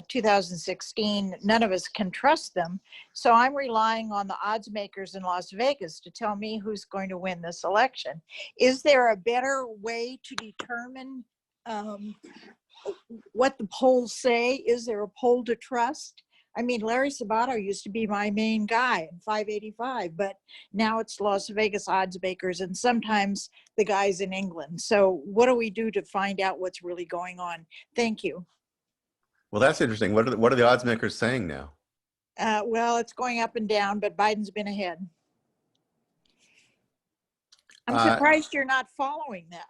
Speaker 10: 2016. None of us can trust them. So I'm relying on the odds makers in Las Vegas to tell me who's going to win this election. Is there a better way to determine what the polls say? Is there a poll to trust? I mean, Larry Sabato used to be my main guy in 585, but now it's Las Vegas odds makers and sometimes the guys in England. So what do we do to find out what's really going on? Thank you.
Speaker 2: Well, that's interesting. What are the odds makers saying now?
Speaker 10: Well, it's going up and down, but Biden's been ahead. I'm surprised you're not following that.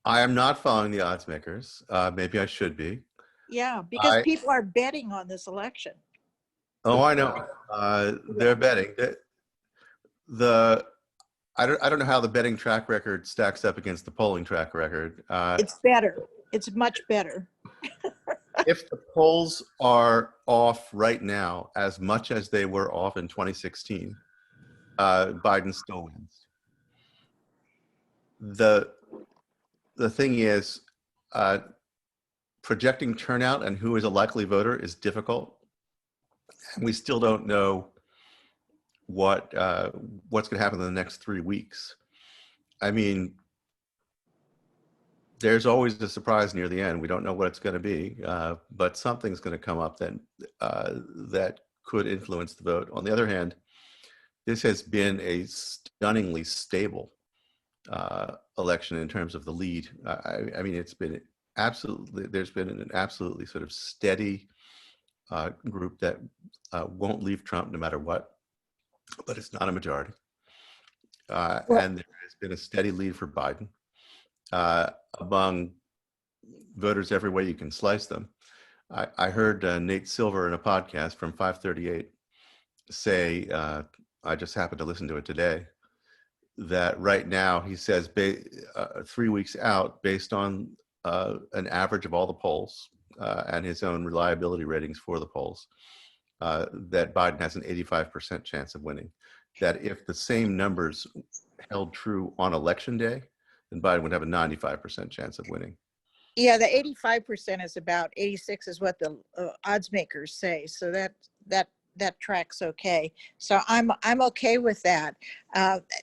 Speaker 2: I am not following the odds makers. Maybe I should be.
Speaker 10: Yeah, because people are betting on this election.
Speaker 2: Oh, I know. They're betting. I don't know how the betting track record stacks up against the polling track record.
Speaker 10: It's better. It's much better.
Speaker 2: If the polls are off right now as much as they were off in 2016, Biden still wins. The thing is, projecting turnout and who is a likely voter is difficult. We still don't know what's going to happen in the next 3 weeks. I mean, there's always a surprise near the end. We don't know what it's going to be, but something's going to come up that could influence the vote. On the other hand, this has been a stunningly stable election in terms of the lead. I mean, it's been there's been an absolutely sort of steady group that won't leave Trump no matter what, but it's not a majority. And there has been a steady lead for Biden among voters every way you can slice them. I heard Nate Silver in a podcast from 538 say, I just happened to listen to it today, that right now he says 3 weeks out, based on an average of all the polls and his own reliability ratings for the polls, that Biden has an 85% chance of winning. That if the same numbers held true on election day, then Biden would have a 95% chance of winning.
Speaker 10: Yeah, the 85% is about 86 is what the odds makers say. So that tracks okay. So I'm okay with that.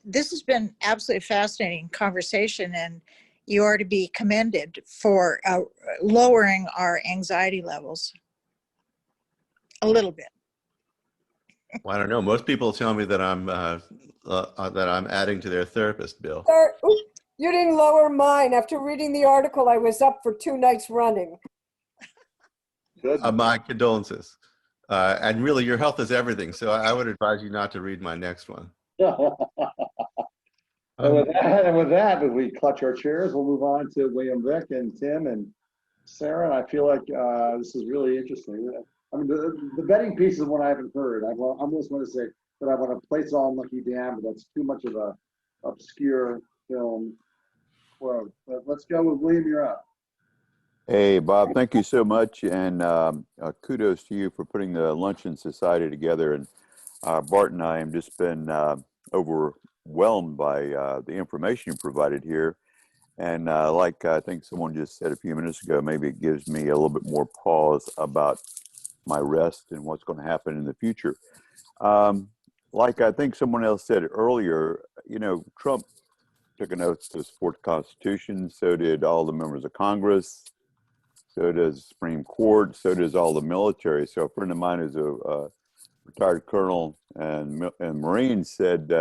Speaker 10: This has been absolutely fascinating conversation, and you are to be commended for lowering our anxiety levels a little bit.
Speaker 2: Well, I don't know. Most people tell me that I'm adding to their therapist bill.
Speaker 11: Sir, you didn't lower mine. After reading the article, I was up for 2 nights running.
Speaker 2: My condolences. And really, your health is everything. So I would advise you not to read my next one.
Speaker 1: And with that, as we clutch our chairs, we'll move on to William Vick and Tim and Sarah. And I feel like this is really interesting. I mean, the betting piece is one I haven't heard. I almost want to say that I want to place on Lucky Dan, but that's too much of a obscure film quote. But let's go with William. You're up.
Speaker 12: Hey, Bob, thank you so much. And kudos to you for putting the Luncheon Society together. And Bart and I have just been overwhelmed by the information you provided here. And like I think someone just said a few minutes ago, maybe it gives me a little bit more pause about my rest and what's going to happen in the future. Um, like I think someone else said earlier, Trump took an oath to support the Constitution. So did all the members of Congress. So does the Supreme Court. So does all the military. So a friend of mine is a retired colonel and Marine said,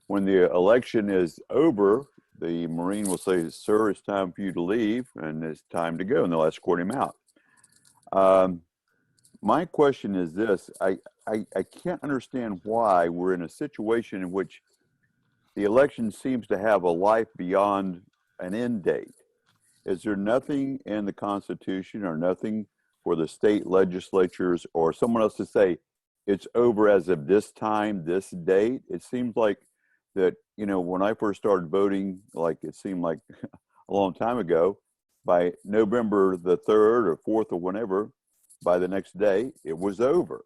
Speaker 12: when the election is over, the Marine will say, "Sir, it's time for you to leave, and it's time to go," and they'll escort him out. Um, my question is this: I can't understand why we're in a situation in which the election seems to have a life beyond an end date. Is there nothing in the Constitution or nothing for the state legislatures or someone else to say it's over as of this time, this date? It seems like that, when I first started voting, like it seemed like a long time ago, by November the 3rd or 4th or whenever, by the next day, it was over.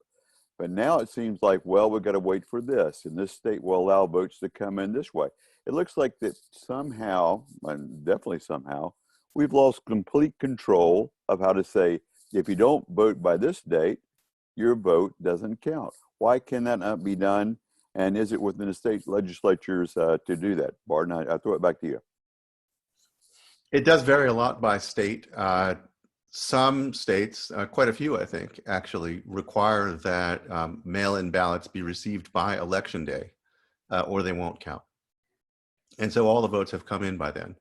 Speaker 12: But now it seems like, well, we've got to wait for this, and this state will allow votes to come in this way. It looks like that somehow, and definitely somehow, we've lost complete control of how to say, if you don't vote by this date, your vote doesn't count. Why can that not be done? And is it within the state legislatures to do that? Barton, I throw it back to you.
Speaker 2: It does vary a lot by state. Some states, quite a few, I think, actually require that mail-in ballots be received by election day, or they won't count. And so all the votes have come in by then.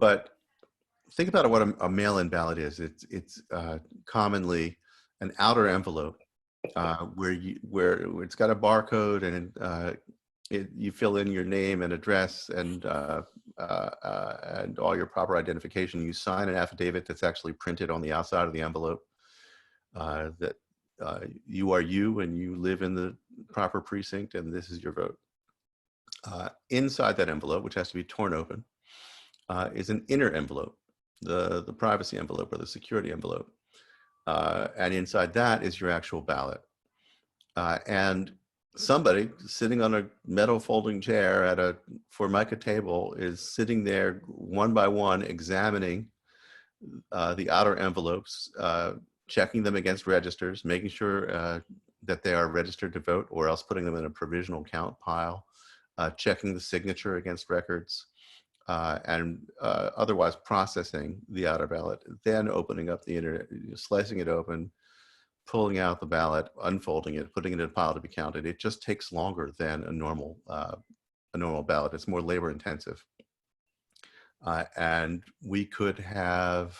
Speaker 2: But think about what a mail-in ballot is. It's commonly an outer envelope where it's got a barcode, and you fill in your name and address and all your proper identification. You sign an affidavit that's actually printed on the outside of the envelope that you are you and you live in the proper precinct and this is your vote. Inside that envelope, which has to be torn open, is an inner envelope, the privacy envelope or the security envelope. And inside that is your actual ballot. And somebody sitting on a metal folding chair at a Formica table is sitting there one by one examining the outer envelopes, checking them against registers, making sure that they are registered to vote, or else putting them in a provisional count pile, checking the signature against records, and otherwise processing the outer ballot, then opening up the internet, slicing it open, pulling out the ballot, unfolding it, putting it in a pile to be counted. It just takes longer than a normal ballot. It's more labor intensive. And we could have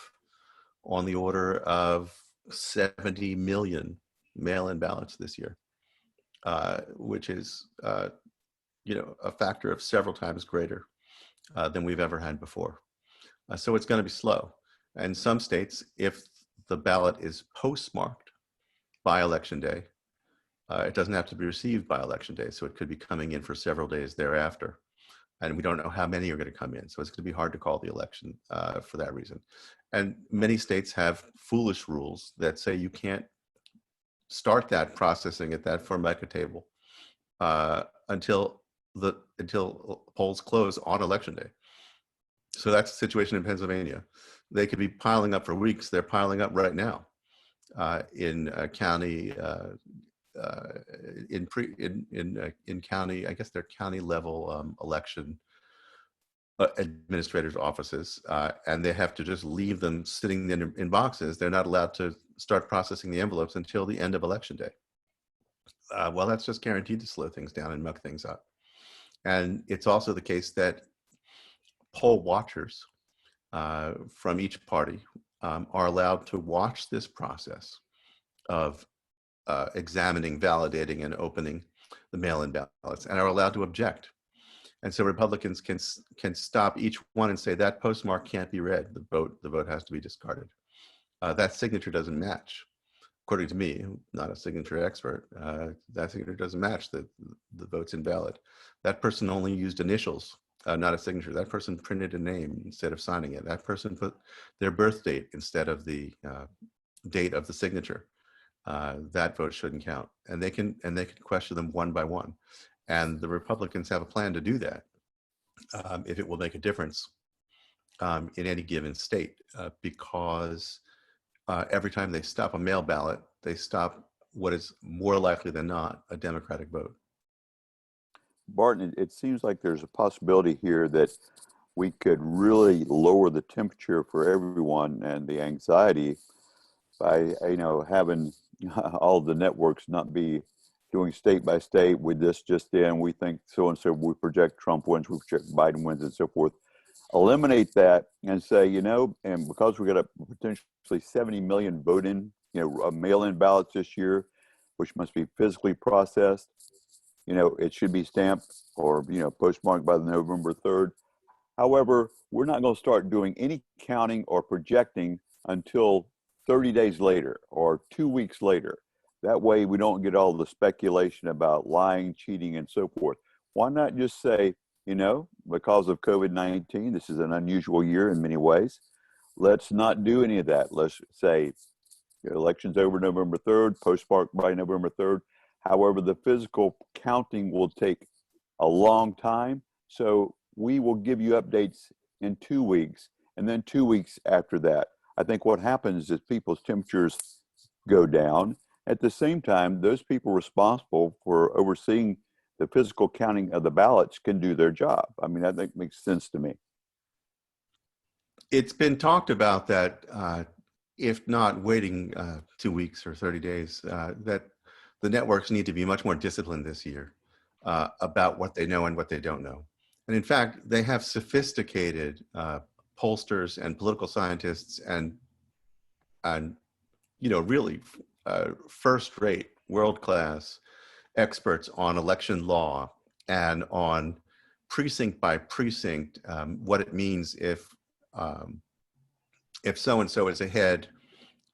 Speaker 2: on the order of 70 million mail-in ballots this year, which is a factor of several times greater than we've ever had before. So it's going to be slow. And some states, if the ballot is postmarked by election day, it doesn't have to be received by election day. So it could be coming in for several days thereafter. And we don't know how many are going to come in. So it's going to be hard to call the election for that reason. And many states have foolish rules that say you can't start that processing at that Formica table until polls close on election day. So that's the situation in Pennsylvania. They could be piling up for weeks. They're piling up right now in county, in county, I guess they're county level election administrators' offices, and they have to just leave them sitting in boxes. They're not allowed to start processing the envelopes until the end of election day. Well, that's just guaranteed to slow things down and muck things up. And it's also the case that poll watchers from each party are allowed to watch this process of examining, validating, and opening the mail-in ballots, and are allowed to object. And so Republicans can stop each one and say that postmark can't be read. The vote has to be discarded. That signature doesn't match, according to me, not a signature expert. That signature doesn't match. The vote's invalid. That person only used initials not a signature. That person printed a name instead of signing it. That person put their birth date instead of the date of the signature. That vote shouldn't count. And they can question them one by one. And the Republicans have a plan to do that if it will make a difference in any given state, because every time they stop a mail ballot, they stop what is more likely than not a Democratic vote.
Speaker 12: Barton, it seems like there's a possibility here that we could really lower the temperature for everyone and the anxiety by, having all the networks not be doing state by state with this just in. We think so and so. We project Trump wins, we project Biden wins, and so forth. Eliminate that and say, and because we got a potentially 70 million voting, mail-in ballots this year, which must be physically processed. It should be stamped or, postmarked by the November 3rd. However, we're not going to start doing any counting or projecting until 30 days later or 2 weeks later. That way we don't get all the speculation about lying, cheating, and so forth. Why not just say, because of COVID-19, this is an unusual year in many ways. Let's not do any of that. Let's say election's over November 3rd, postmarked by November 3rd. However, the physical counting will take a long time. So we will give you updates in 2 weeks and then 2 weeks after that. I think what happens is people's temperatures go down. At the same time, those people responsible for overseeing the physical counting of the ballots can do their job. I mean, I think makes sense to me.
Speaker 2: It's been talked about that if not waiting 2 weeks or 30 days, that the networks need to be much more disciplined this year about what they know and what they don't know. And in fact, they have sophisticated pollsters and political scientists and really first-rate, world-class experts on election law and on precinct by precinct what it means if so-and-so is ahead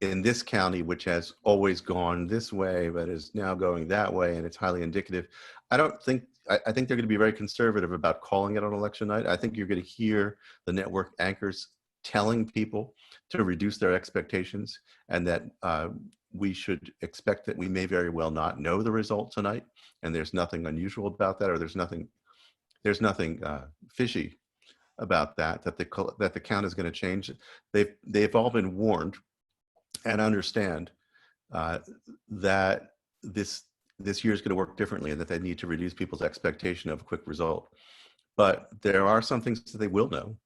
Speaker 2: in this county, which has always gone this way, but is now going that way, and it's highly indicative. I think they're going to be very conservative about calling it on election night. I think you're going to hear the network anchors telling people to reduce their expectations, and that we should expect that we may very well not know the result tonight, and there's nothing unusual about that, or there's nothing fishy about that the count is going to change. They've all been warned and understand that this year is going to work differently, and that they need to reduce people's expectation of a quick result. But there are some things that they will know,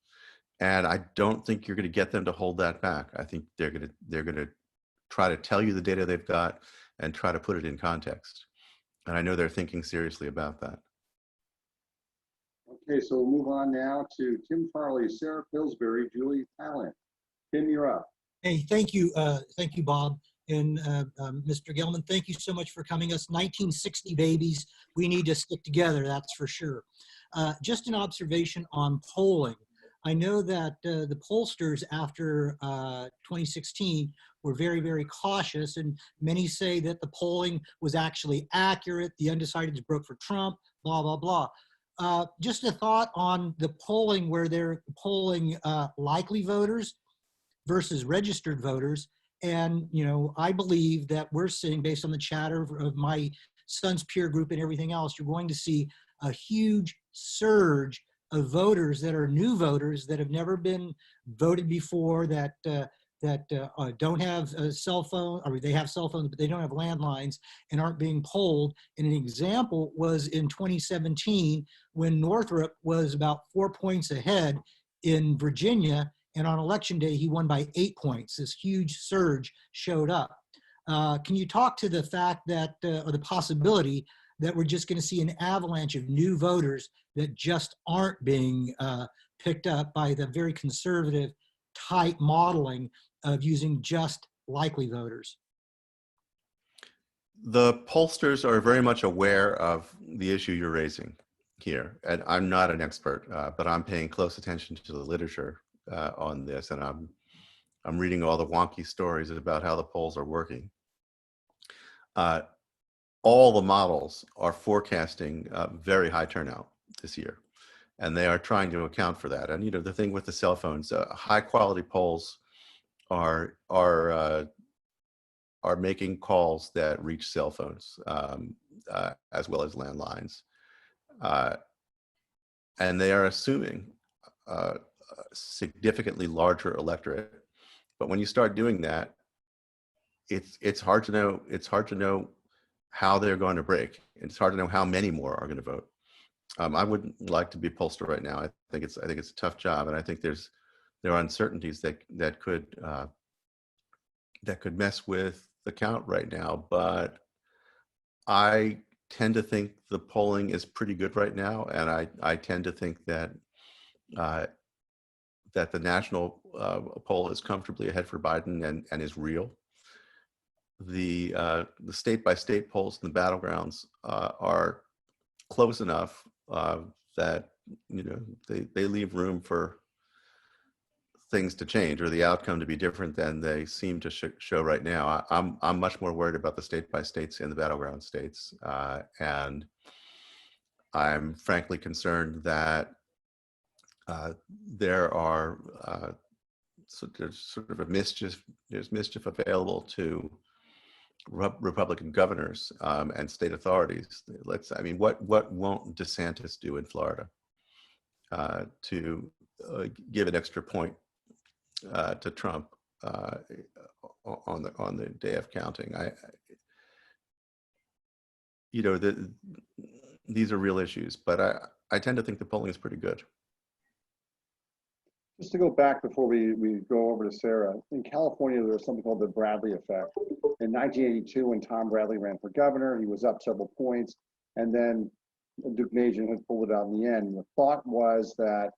Speaker 2: and I don't think you're going to get them to hold that back. I think they're going to try to tell you the data they've got and try to put it in context. And I know they're thinking seriously about that.
Speaker 1: Okay, so we'll move on now to Tim Farley, Sarah Pillsbury, Julie Talent. Tim, you're up.
Speaker 13: Hey, thank you, Bob. And Mr. Gellman, thank you so much for coming. Us 1960 babies, we need to stick together, that's for sure. Just an observation on polling. I know that the pollsters after 2016 were very, very cautious, and many say that the polling was actually accurate. The undecideds broke for Trump, blah, blah, blah. Just a thought on the polling where they're polling likely voters versus registered voters. And, I believe that we're seeing, based on the chatter of my son's peer group and everything else, you're going to see a huge surge of voters that are new voters that have never been voted before, that don't have a cell phone, or they have cell phones, but they don't have landlines and aren't being polled. And an example was in 2017 when Northrop was about 4 points ahead in Virginia, and on election day, he won by 8 points. This huge surge showed up. Can you talk to the fact that, or the possibility that we're just going to see an avalanche of new voters that just aren't being picked up by the very conservative, tight modeling of using just likely voters?
Speaker 2: The pollsters are very much aware of the issue you're raising here. And I'm not an expert, but I'm paying close attention to the literature on this, and I'm reading all the wonky stories about how the polls are working. All the models are forecasting very high turnout this year, and they are trying to account for that. And the thing with the cell phones, high quality polls are making calls that reach cell phones as well as landlines, and they are assuming a significantly larger electorate. But when you start doing that, it's hard to know. It's hard to know how they're going to break. It's hard to know how many more are going to vote. I wouldn't like to be a pollster right now. I think it's a tough job, and I think there are uncertainties that could mess with the count right now. But I tend to think the polling is pretty good right now, and I tend to think that that the national poll is comfortably ahead for Biden and is real. The state-by-state polls in the battlegrounds are close enough that they leave room for things to change or the outcome to be different than they seem to show right now. I'm much more worried about the state-by-states in the battleground states, and I'm frankly concerned that there's sort of there's mischief available to Republican governors and state authorities. What won't DeSantis do in Florida to give an extra point to Trump on the day of counting? These are real issues, but I tend to think the polling is pretty good.
Speaker 1: Just to go back before we go over to Sarah, in California, there was something called the Bradley effect. In 1982, when Tom Bradley ran for governor, he was up several points, and then Duke Nugent had pulled it out in the end. And the thought was that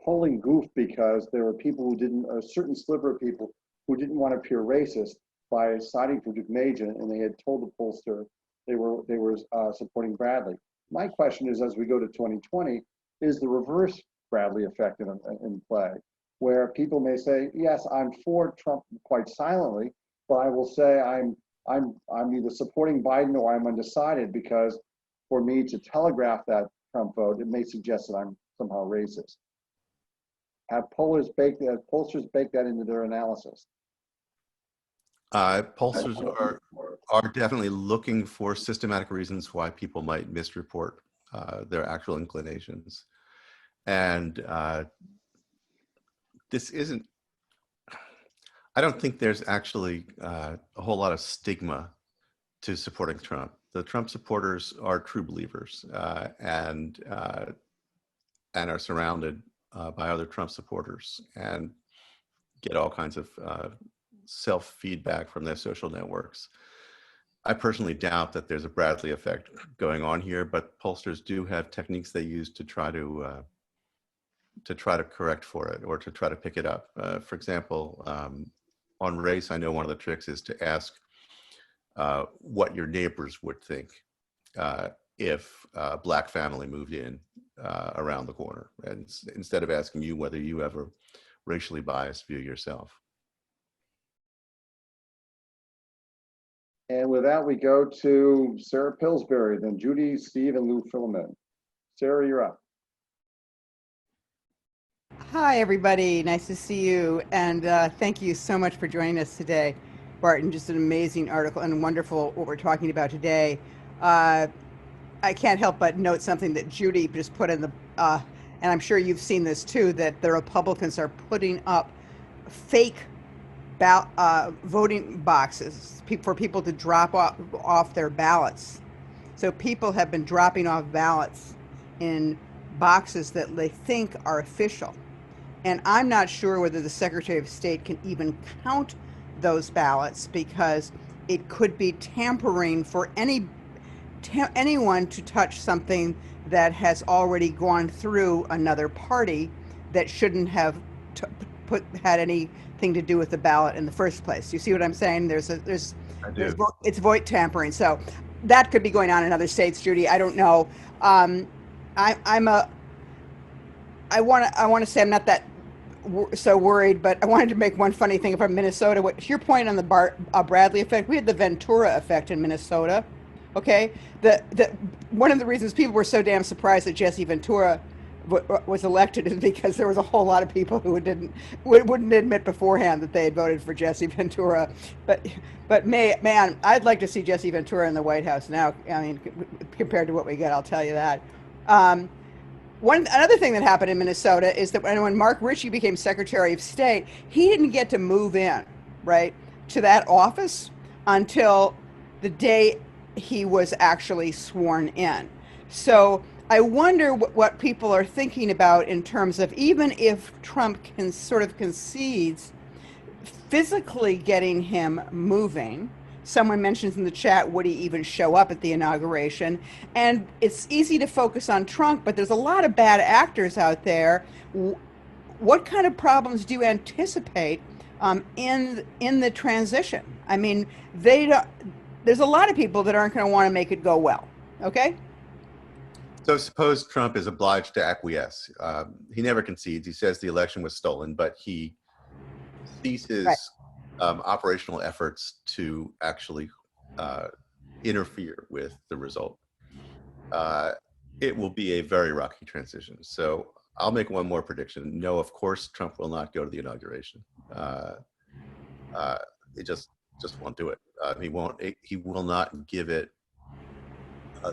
Speaker 1: polling goofed because there were people who didn't, a certain sliver of people who didn't want to appear racist by siding for Duke Nugent, and they had told the pollster they were supporting Bradley. My question is, as we go to 2020, is the reverse Bradley effect in play, where people may say, yes, I'm for Trump quite silently, but I will say I'm either supporting Biden or I'm undecided, because for me to telegraph that Trump vote, it may suggest that I'm somehow racist. Have pollsters bake that into their analysis?
Speaker 2: Pollsters are definitely looking for systematic reasons why people might misreport their actual inclinations. And this isn't, I don't think there's actually a whole lot of stigma to supporting Trump. The Trump supporters are true believers and are surrounded by other Trump supporters and get all kinds of self-feedback from their social networks. I personally doubt that there's a Bradley effect going on here, but pollsters do have techniques they use to try to correct for it or to try to pick it up. For example, on race, I know one of the tricks is to ask what your neighbors would think if a Black family moved in around the corner, and instead of asking you whether you have a racially biased view yourself.
Speaker 1: And with that, we go to Sarah Pillsbury, then Judy, Steve, and Lou Filament. Sarah, you're up.
Speaker 14: Hi, everybody. Nice to see you. And thank you so much for joining us today. Barton, just an amazing article and wonderful what we're talking about today. I can't help but note something that Judy just put in the, and I'm sure you've seen this too, that the Republicans are putting up fake voting boxes for people to drop off their ballots. So people have been dropping off ballots in boxes that they think are official. And I'm not sure whether the Secretary of State can even count those ballots, because it could be tampering for anyone to touch something that has already gone through another party that shouldn't have had anything to do with the ballot in the first place. You see what I'm saying? It's vote tampering. So that could be going on in other states, Judy. I don't know. I want to say I'm not that so worried, but I wanted to make one funny thing from Minnesota. What's your point on the Bradley effect? We had the Ventura effect in Minnesota. Okay, one of the reasons people were so damn surprised that Jesse Ventura was elected is because there was a whole lot of people who wouldn't admit beforehand that they had voted for Jesse Ventura. But man, I'd like to see Jesse Ventura in the White House now. I mean, compared to what we get, I'll tell you that. Another thing that happened in Minnesota is that when Mark Ritchie became Secretary of State, he didn't get to move in, right, to that office until the day he was actually sworn in. So I wonder what people are thinking about in terms of, even if Trump can sort of concedes, physically getting him moving. Someone mentions in the chat, would he even show up at the inauguration? And it's easy to focus on Trump, but there's a lot of bad actors out there. What kind of problems do you anticipate in the transition? I mean, there's a lot of people that aren't going to want to make it go well. Okay.
Speaker 2: So suppose Trump is obliged to acquiesce. He never concedes. He says the election was stolen, but he ceases operational efforts to actually interfere with the result. It will be a very rocky transition. So I'll make one more prediction. No, of course, Trump will not go to the inauguration. He just won't do it. He will not give it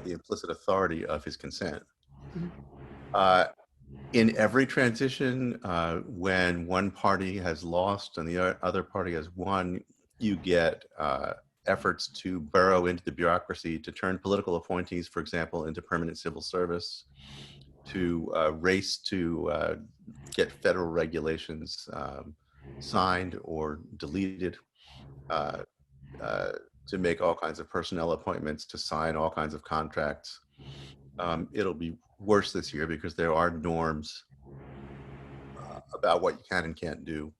Speaker 2: the implicit authority of his consent. In every transition, when one party has lost and the other party has won, you get efforts to burrow into the bureaucracy, to turn political appointees, for example, into permanent civil service, to race to get federal regulations signed or deleted, to make all kinds of personnel appointments, to sign all kinds of contracts. It'll be worse this year because there are norms about what you can and can't do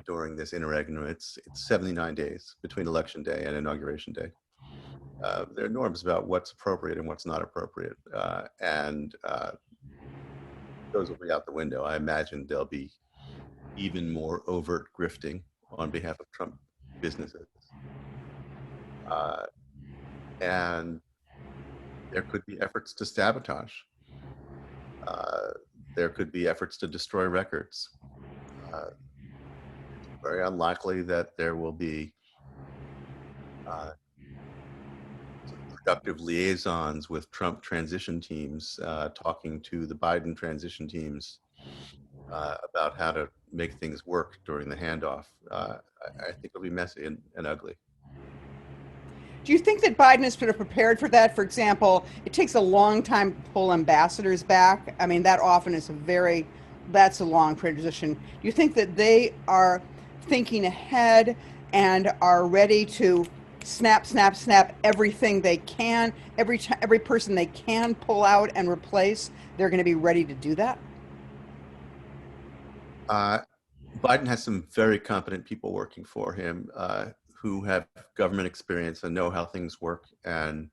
Speaker 2: during this interregnum. It's 79 days between election day and inauguration day. There are norms about what's appropriate and what's not appropriate, and those will be out the window. I imagine there'll be even more overt grifting on behalf of Trump businesses. And there could be efforts to sabotage. There could be efforts to destroy records. It's very unlikely that there will be productive liaisons with Trump transition teams talking to the Biden transition teams about how to make things work during the handoff. I think it'll be messy and ugly.
Speaker 14: Do you think that Biden is sort of prepared for that? For example, it takes a long time to pull ambassadors back. I mean, that often is that's a long transition. Do you think that they are thinking ahead and are ready to snap everything they can, every person they can pull out and replace? They're going to be ready to do that?
Speaker 2: Biden has some very competent people working for him who have government experience and know how things work. And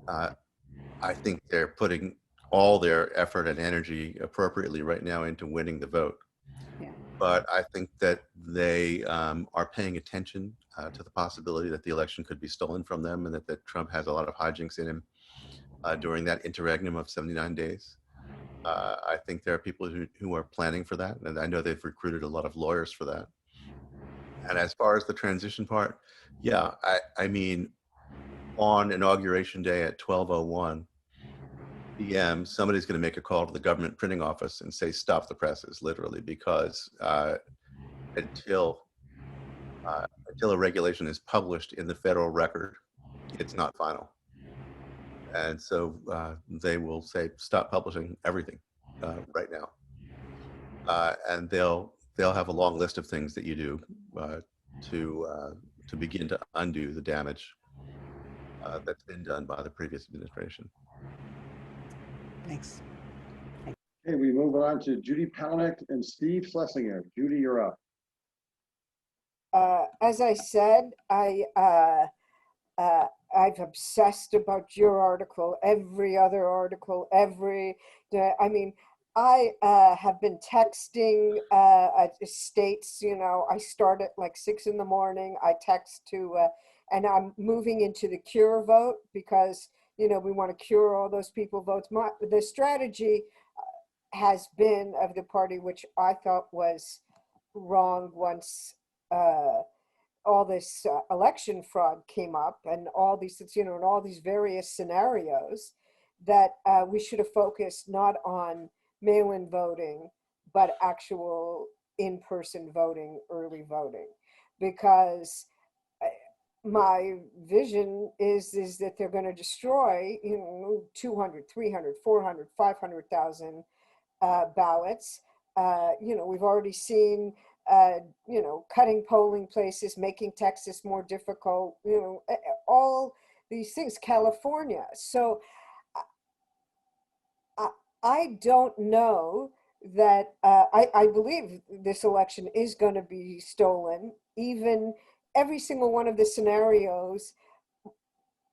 Speaker 2: I think they're putting all their effort and energy appropriately right now into winning the vote. Yeah. But I think that they are paying attention to the possibility that the election could be stolen from them, and that Trump has a lot of hijinks in him during that interregnum of 79 days. I think there are people who are planning for that, and I know they've recruited a lot of lawyers for that. And as far as the transition part, yeah, I mean, on Inauguration Day at 12:01 p.m., somebody's going to make a call to the government printing office and say, stop the presses, literally, because until a regulation is published in the federal record, it's not final. And so they will say, stop publishing everything right now. And they'll have a long list of things that you do to begin to undo the damage that's been done by the previous administration.
Speaker 14: Thanks.
Speaker 1: Okay, we move on to Judy Palnick and Steve Schlesinger. Judy, you're up.
Speaker 11: As I said, I've obsessed about your article, every other article, every day. I mean, I have been texting states, you know, I start at like 6 in the morning, I text to, and I'm moving into the cure vote because, you know, we want to cure all those people votes. The strategy has been of the party, which I thought was wrong once all this election fraud came up and all these, and all these various scenarios, that we should have focused not on mail-in voting, but actual in-person voting, early voting, because my vision is that they're going to destroy 200, 300, 400, 500,000 ballots. We've already seen cutting polling places, making Texas more difficult, all these things, California. So I don't know that I believe this election is going to be stolen. Even every single one of the scenarios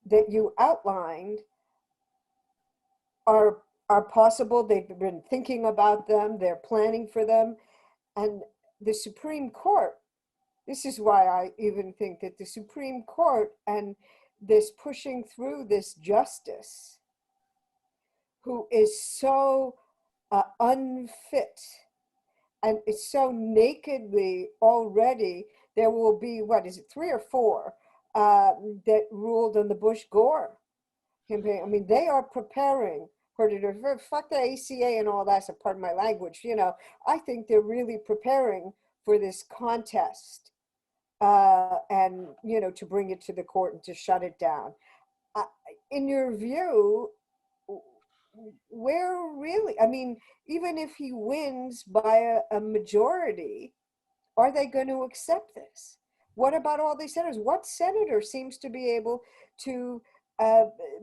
Speaker 11: that you outlined are possible. They've been thinking about them. They're planning for them. And the Supreme Court, this is why I even think that the Supreme Court and this pushing through this justice, who is so unfit and is so nakedly already, there will be, what is it, 3 or 4 that ruled on the Bush-Gore campaign. I mean, they are preparing for fuck the ACA and all that's a part of my language. I think they're really preparing for this contest and, to bring it to the court and to shut it down. In your view, where really, I mean, even if he wins by a majority, are they going to accept this? What about all these senators? What senator seems to be able to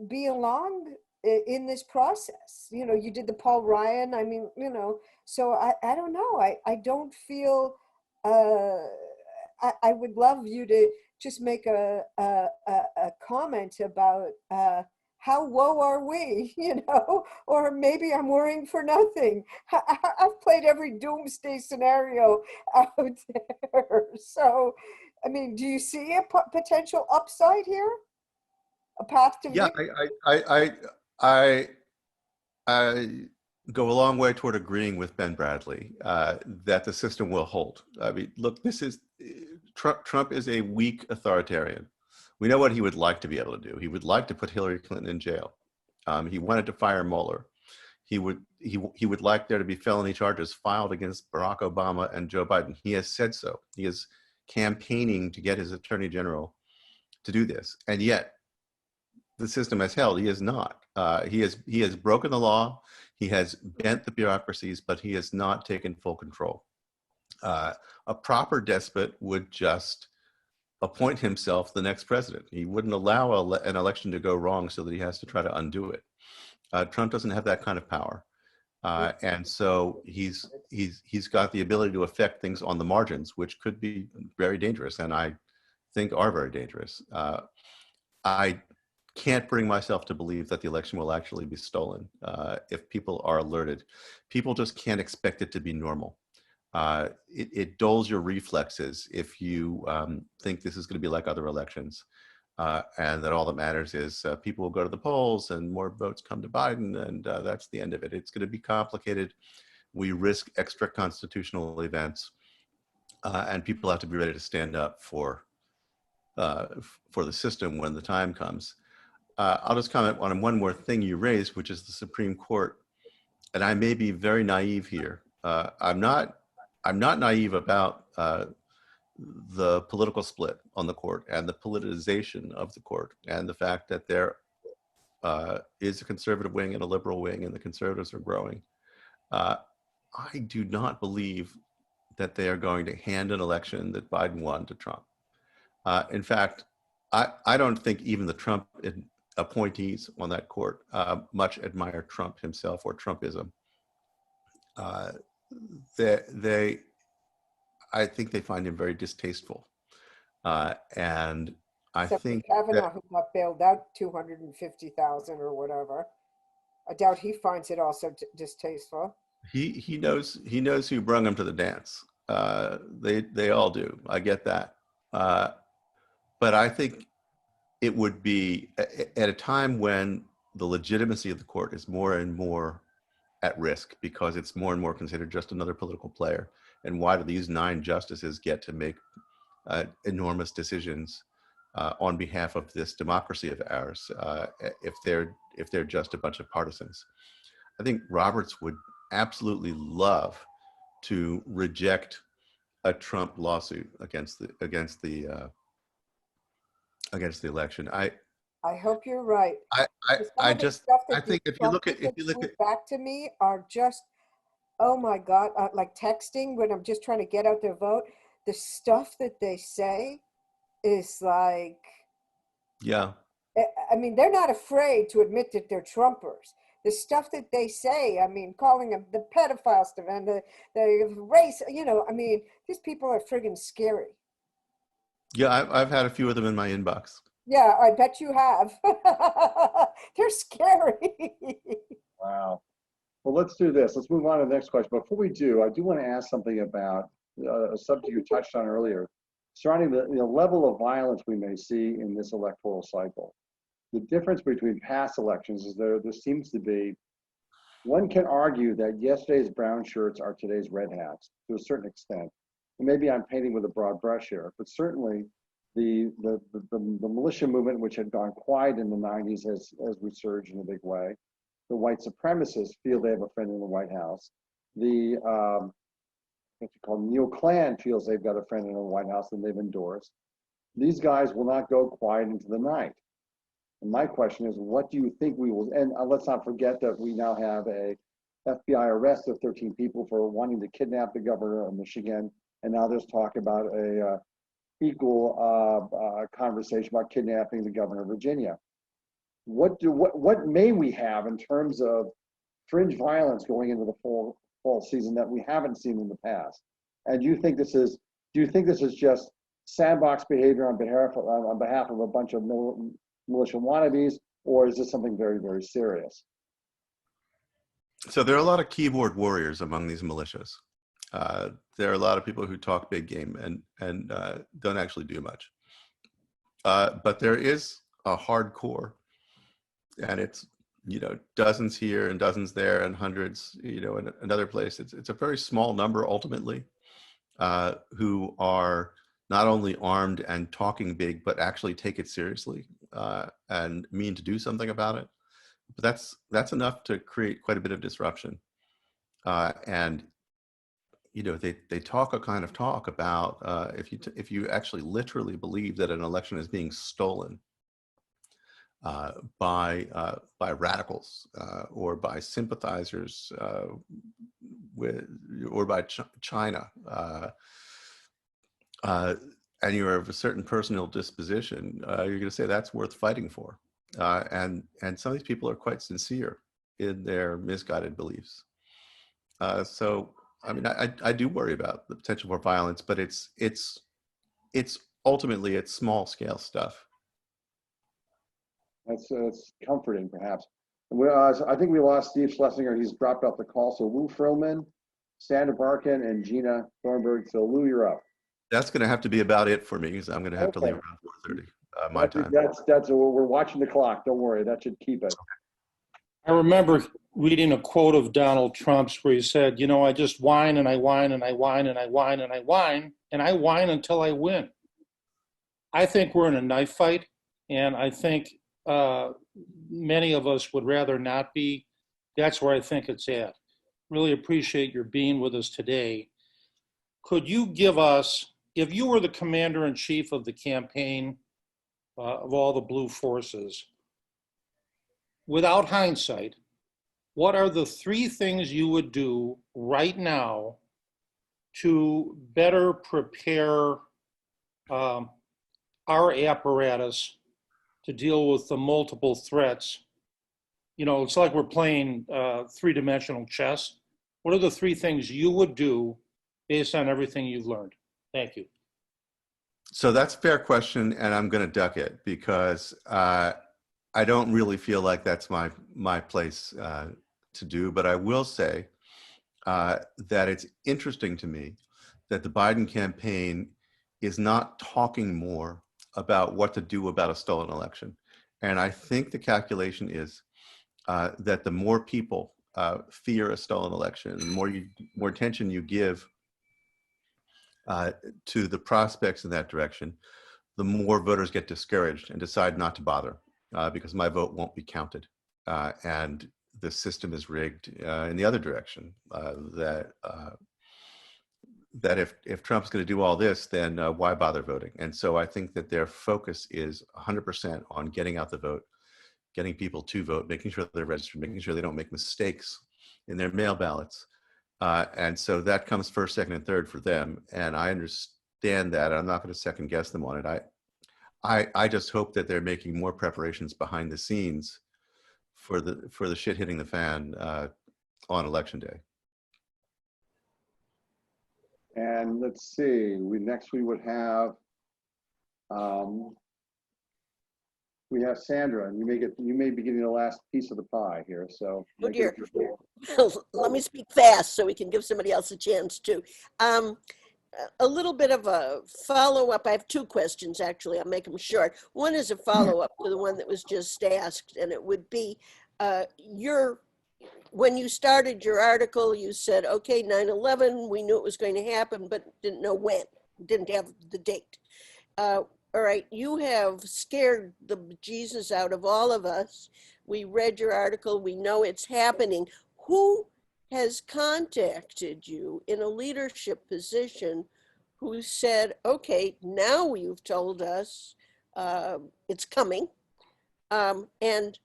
Speaker 11: be along in this process? You did the Paul Ryan. I mean, so I don't know. I don't feel, I would love you to just make a comment about how woe are we, or maybe I'm worrying for nothing. I've played every doomsday scenario out there. So, I mean, do you see a potential upside here? A path to victory?
Speaker 2: I go a long way toward agreeing with Ben Bradley that the system will hold. I mean, look, Trump is a weak authoritarian. We know what he would like to be able to do. He would like to put Hillary Clinton in jail. He wanted to fire Mueller. He would like there to be felony charges filed against Barack Obama and Joe Biden. He has said so. He is campaigning to get his attorney general to do this, and yet the system has held. He has not. He has broken the law. He has bent the bureaucracies, but he has not taken full control. A proper despot would just appoint himself the next president. He wouldn't allow an election to go wrong so that he has to try to undo it. Trump doesn't have that kind of power, and so he's got the ability to affect things on the margins, which could be very dangerous, and I think are very dangerous. I can't bring myself to believe that the election will actually be stolen if people are alerted. People just can't expect it to be normal. It dulls your reflexes if you think this is going to be like other elections, and that all that matters is people will go to the polls and more votes come to Biden, and that's the end of it. It's going to be complicated. We risk extra constitutional events, and people have to be ready to stand up for the system when the time comes. I'll just comment on one more thing you raised, which is the Supreme Court. And I may be very naive here. I'm not naive about the political split on the court and the politicization of the court and the fact that there is a conservative wing and a liberal wing, and the conservatives are growing. I do not believe that they are going to hand an election that Biden won to Trump. In fact, I don't think even the Trump appointees on that court much admire Trump himself or Trumpism. I think they find him very distasteful, and I think
Speaker 11: Kavanaugh, who got bailed out 250,000 or whatever. I doubt he finds it also distasteful.
Speaker 2: He knows who brung him to the dance. They all do. I get that, but I think it would be at a time when the legitimacy of the court is more and more at risk because it's more and more considered just another political player. And why do these 9 justices get to make enormous decisions on behalf of this democracy of ours if they're just a bunch of partisans? I think Roberts would absolutely love to reject a Trump lawsuit against the election.
Speaker 11: I hope you're right.
Speaker 2: I think if you look at
Speaker 11: back to me are just, oh my God, like texting when I'm just trying to get out their vote. The stuff that they say is like,
Speaker 2: yeah.
Speaker 11: I mean, they're not afraid to admit that they're Trumpers. The stuff that they say, I mean, calling them the pedophile stuff and the race, you know, I mean, these people are friggin' scary.
Speaker 2: Yeah, I've had a few of them in my inbox.
Speaker 11: Yeah, I bet you have. They're scary.
Speaker 1: Wow. Well, let's do this. Let's move on to the next question. Before we do, I do want to ask something about a subject you touched on earlier, surrounding the level of violence we may see in this electoral cycle. The difference between past elections is there seems to be, one can argue that yesterday's brown shirts are today's red hats to a certain extent. And maybe I'm painting with a broad brush here, but certainly the militia movement, which had gone quiet in the 90s, has resurged in a big way. The white supremacists feel they have a friend in the White House. The what you call neo-Klan feels they've got a friend in the White House and they've endorsed. These guys will not go quiet into the night. And my question is, what do you think we will, and let's not forget that we now have a FBI arrest of 13 people for wanting to kidnap the governor of Michigan. And now there's talk about a equal conversation about kidnapping the governor of Virginia. What may we have in terms of fringe violence going into the fall season that we haven't seen in the past? And do you think this is just sandbox behavior on behalf of a bunch of militia wannabes, or is this something very, very serious?
Speaker 2: So there are a lot of keyboard warriors among these militias. There are a lot of people who talk big game and don't actually do much. But there is a hardcore, and it's, you know, dozens here and dozens there and hundreds, you know, in another place. It's a very small number ultimately who are not only armed and talking big, but actually take it seriously and mean to do something about it. But that's enough to create quite a bit of disruption. And you know, they talk a kind of talk about if you actually literally believe that an election is being stolen by radicals or by sympathizers or by China, and you're of a certain personal disposition, you're going to say that's worth fighting for. And some of these people are quite sincere in their misguided beliefs. So, I mean, I do worry about the potential for violence, but it's ultimately it's small scale stuff.
Speaker 1: That's comforting, perhaps. I think we lost Steve Schlesinger. He's dropped off the call. So Lou Frillman, Sandra Barkin, and Gina Thornberg. So Lou, you're up.
Speaker 2: That's going to have to be about it for me because I'm going to have to leave around 4:30 my time.
Speaker 1: We're watching the clock. Don't worry, that should keep it.
Speaker 7: I remember reading a quote of Donald Trump's where he said, you know, I just whine and I whine and I whine and I whine and I whine and I whine until I win. I think we're in a knife fight, and I think many of us would rather not be. That's where I think it's at. Really appreciate your being with us today. Could you give us, if you were the commander-in-chief of the campaign of all the blue forces, without hindsight, what are the 3 things you would do right now to better prepare our apparatus to deal with the multiple threats? You know, it's like we're playing 3-dimensional chess. What are the 3 things you would do based on everything you've learned? Thank you.
Speaker 2: So that's a fair question, and I'm going to duck it because I don't really feel like that's my place to do. But I will say that it's interesting to me that the Biden campaign is not talking more about what to do about a stolen election. And I think the calculation is that the more people fear a stolen election, the more attention you give to the prospects in that direction, the more voters get discouraged and decide not to bother because my vote won't be counted. And the system is rigged in the other direction, that if Trump's going to do all this, then why bother voting? And so I think that their focus is 100% on getting out the vote, getting people to vote, making sure they're registered, making sure they don't make mistakes in their mail ballots. And so that comes first, second, and third for them. And I understand that. I'm not going to second guess them on it. I just hope that they're making more preparations behind the scenes for the shit hitting the fan on election day.
Speaker 1: And let's see, next we would have Sandra, and you may be getting the last piece of the pie here. So
Speaker 15: oh dear. Let me speak fast so we can give somebody else a chance too. A little bit of a follow-up. I have two questions, actually. I'll make them short. One is a follow-up to the one that was just asked, and it would be when you started your article, you said, okay, 9/11, we knew it was going to happen, but didn't know when, didn't have the date. All right, you have scared the bejesus out of all of us. We read your article, we know it's happening. Who has contacted you in a leadership position who said, okay, now you've told us it's coming, and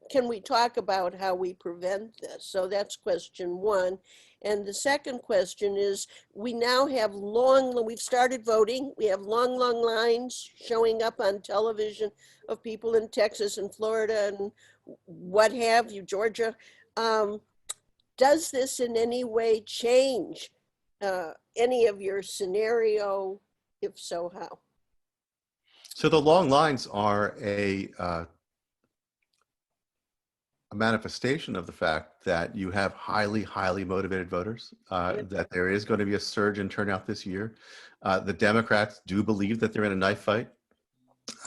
Speaker 15: can we talk about how we prevent this? So that's question one. And the second question is, we now have we've started voting. We have long lines showing up on television of people in Texas and Florida and what have you, Georgia. Does this in any way change any of your scenario? If so, how?
Speaker 2: So the long lines are a manifestation of the fact that you have highly motivated voters, that there is going to be a surge in turnout this year. The Democrats do believe that they're in a knife fight,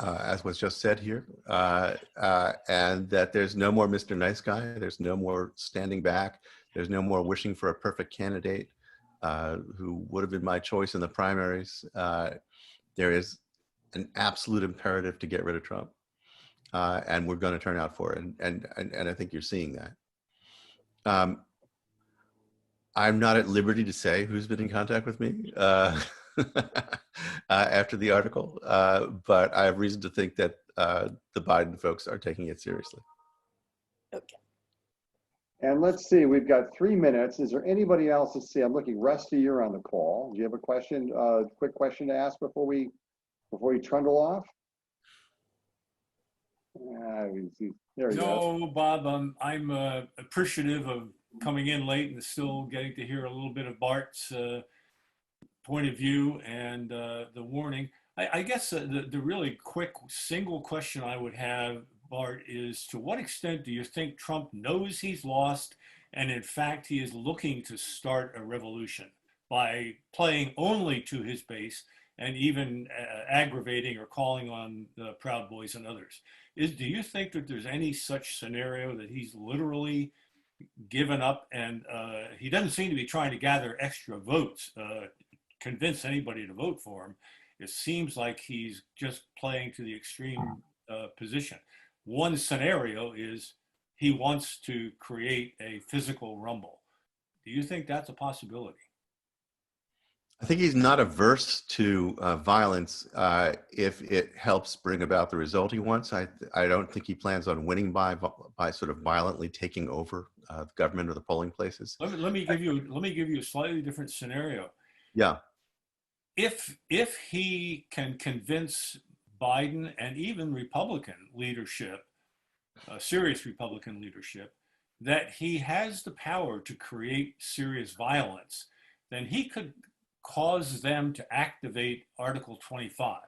Speaker 2: as was just said here, and that there's no more Mr. Nice Guy, there's no more standing back, there's no more wishing for a perfect candidate who would have been my choice in the primaries. There is an absolute imperative to get rid of Trump. And we're going to turn out for it. And I think you're seeing that. I'm not at liberty to say who's been in contact with me after the article, but I have reason to think that the Biden folks are taking it seriously.
Speaker 15: Okay.
Speaker 1: And let's see, we've got 3 minutes. Is there anybody else? Let's see, I'm looking, Rusty, you're on the call. Do you have a question, quick question to ask before we trundle off? There we go.
Speaker 16: No, Bob, I'm appreciative of coming in late and still getting to hear a little bit of Bart's point of view and the warning. I guess the really quick single question I would have, Bart, is to what extent do you think Trump knows he's lost and in fact he is looking to start a revolution by playing only to his base and even aggravating or calling on the Proud Boys and others? Do you think that there's any such scenario that he's literally given up and he doesn't seem to be trying to gather extra votes, convince anybody to vote for him? It seems like he's just playing to the extreme position. One scenario is he wants to create a physical rumble. Do you think that's a possibility?
Speaker 2: I think he's not averse to violence if it helps bring about the result he wants. I don't think he plans on winning by sort of violently taking over the government or the polling places.
Speaker 16: Let me give you a slightly different scenario.
Speaker 2: Yeah.
Speaker 16: If he can convince Biden and even Republican leadership, serious Republican leadership, that he has the power to create serious violence, then he could cause them to activate Article 25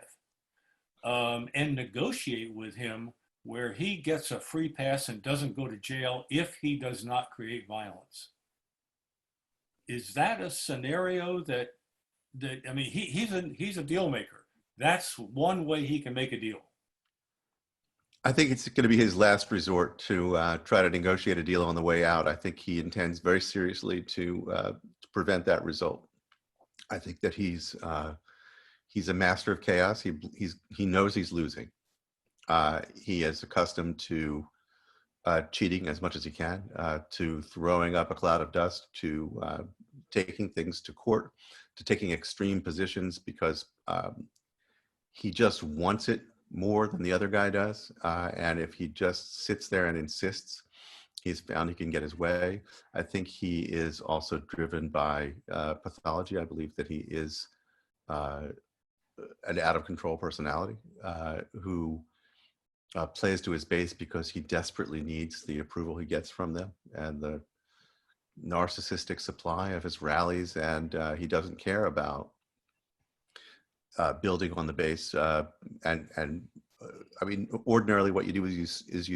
Speaker 16: and negotiate with him where he gets a free pass and doesn't go to jail if he does not create violence. Is that a scenario that I mean, he's a deal maker. That's one way he can make a deal.
Speaker 2: I think it's going to be his last resort to try to negotiate a deal on the way out. I think he intends very seriously to prevent that result. I think that he's a master of chaos. He knows he's losing. He is accustomed to cheating as much as he can, to throwing up a cloud of dust, to taking things to court, to taking extreme positions because he just wants it more than the other guy does. And if he just sits there and insists, he's found he can get his way. I think he is also driven by pathology. I believe that he is an out of control personality who plays to his base because he desperately needs the approval he gets from them and the narcissistic supply of his rallies, and he doesn't care about building on the base. I mean, ordinarily, what you do is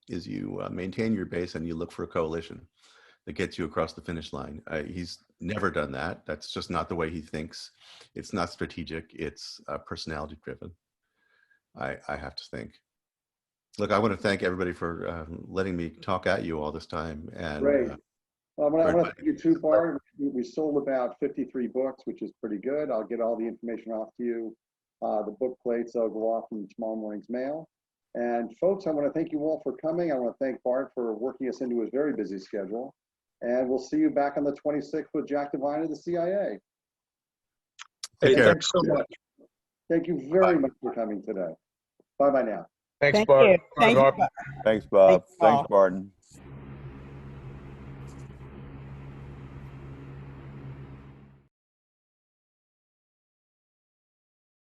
Speaker 2: you maintain your base and you look for a coalition that gets you across the finish line. He's never done that. That's just not the way he thinks. It's not strategic. It's personality driven. I have to think. Look, I want to thank everybody for letting me talk at you all this time. And
Speaker 1: great. I want to thank you too, Bart. We sold about 53 books, which is pretty good. I'll get all the information off to you. The book plates will go off in tomorrow morning's mail. And folks, I want to thank you all for coming. I want to thank Bart for working us into his very busy schedule. And we'll see you back on the 26th with Jack Devine of the CIA.
Speaker 8: Hey, thanks so much.
Speaker 1: Thank you very much for coming today. Bye-bye now.
Speaker 8: Thanks, Bob.
Speaker 14: Thank you.
Speaker 12: Thanks, Bob. Thanks, Barton.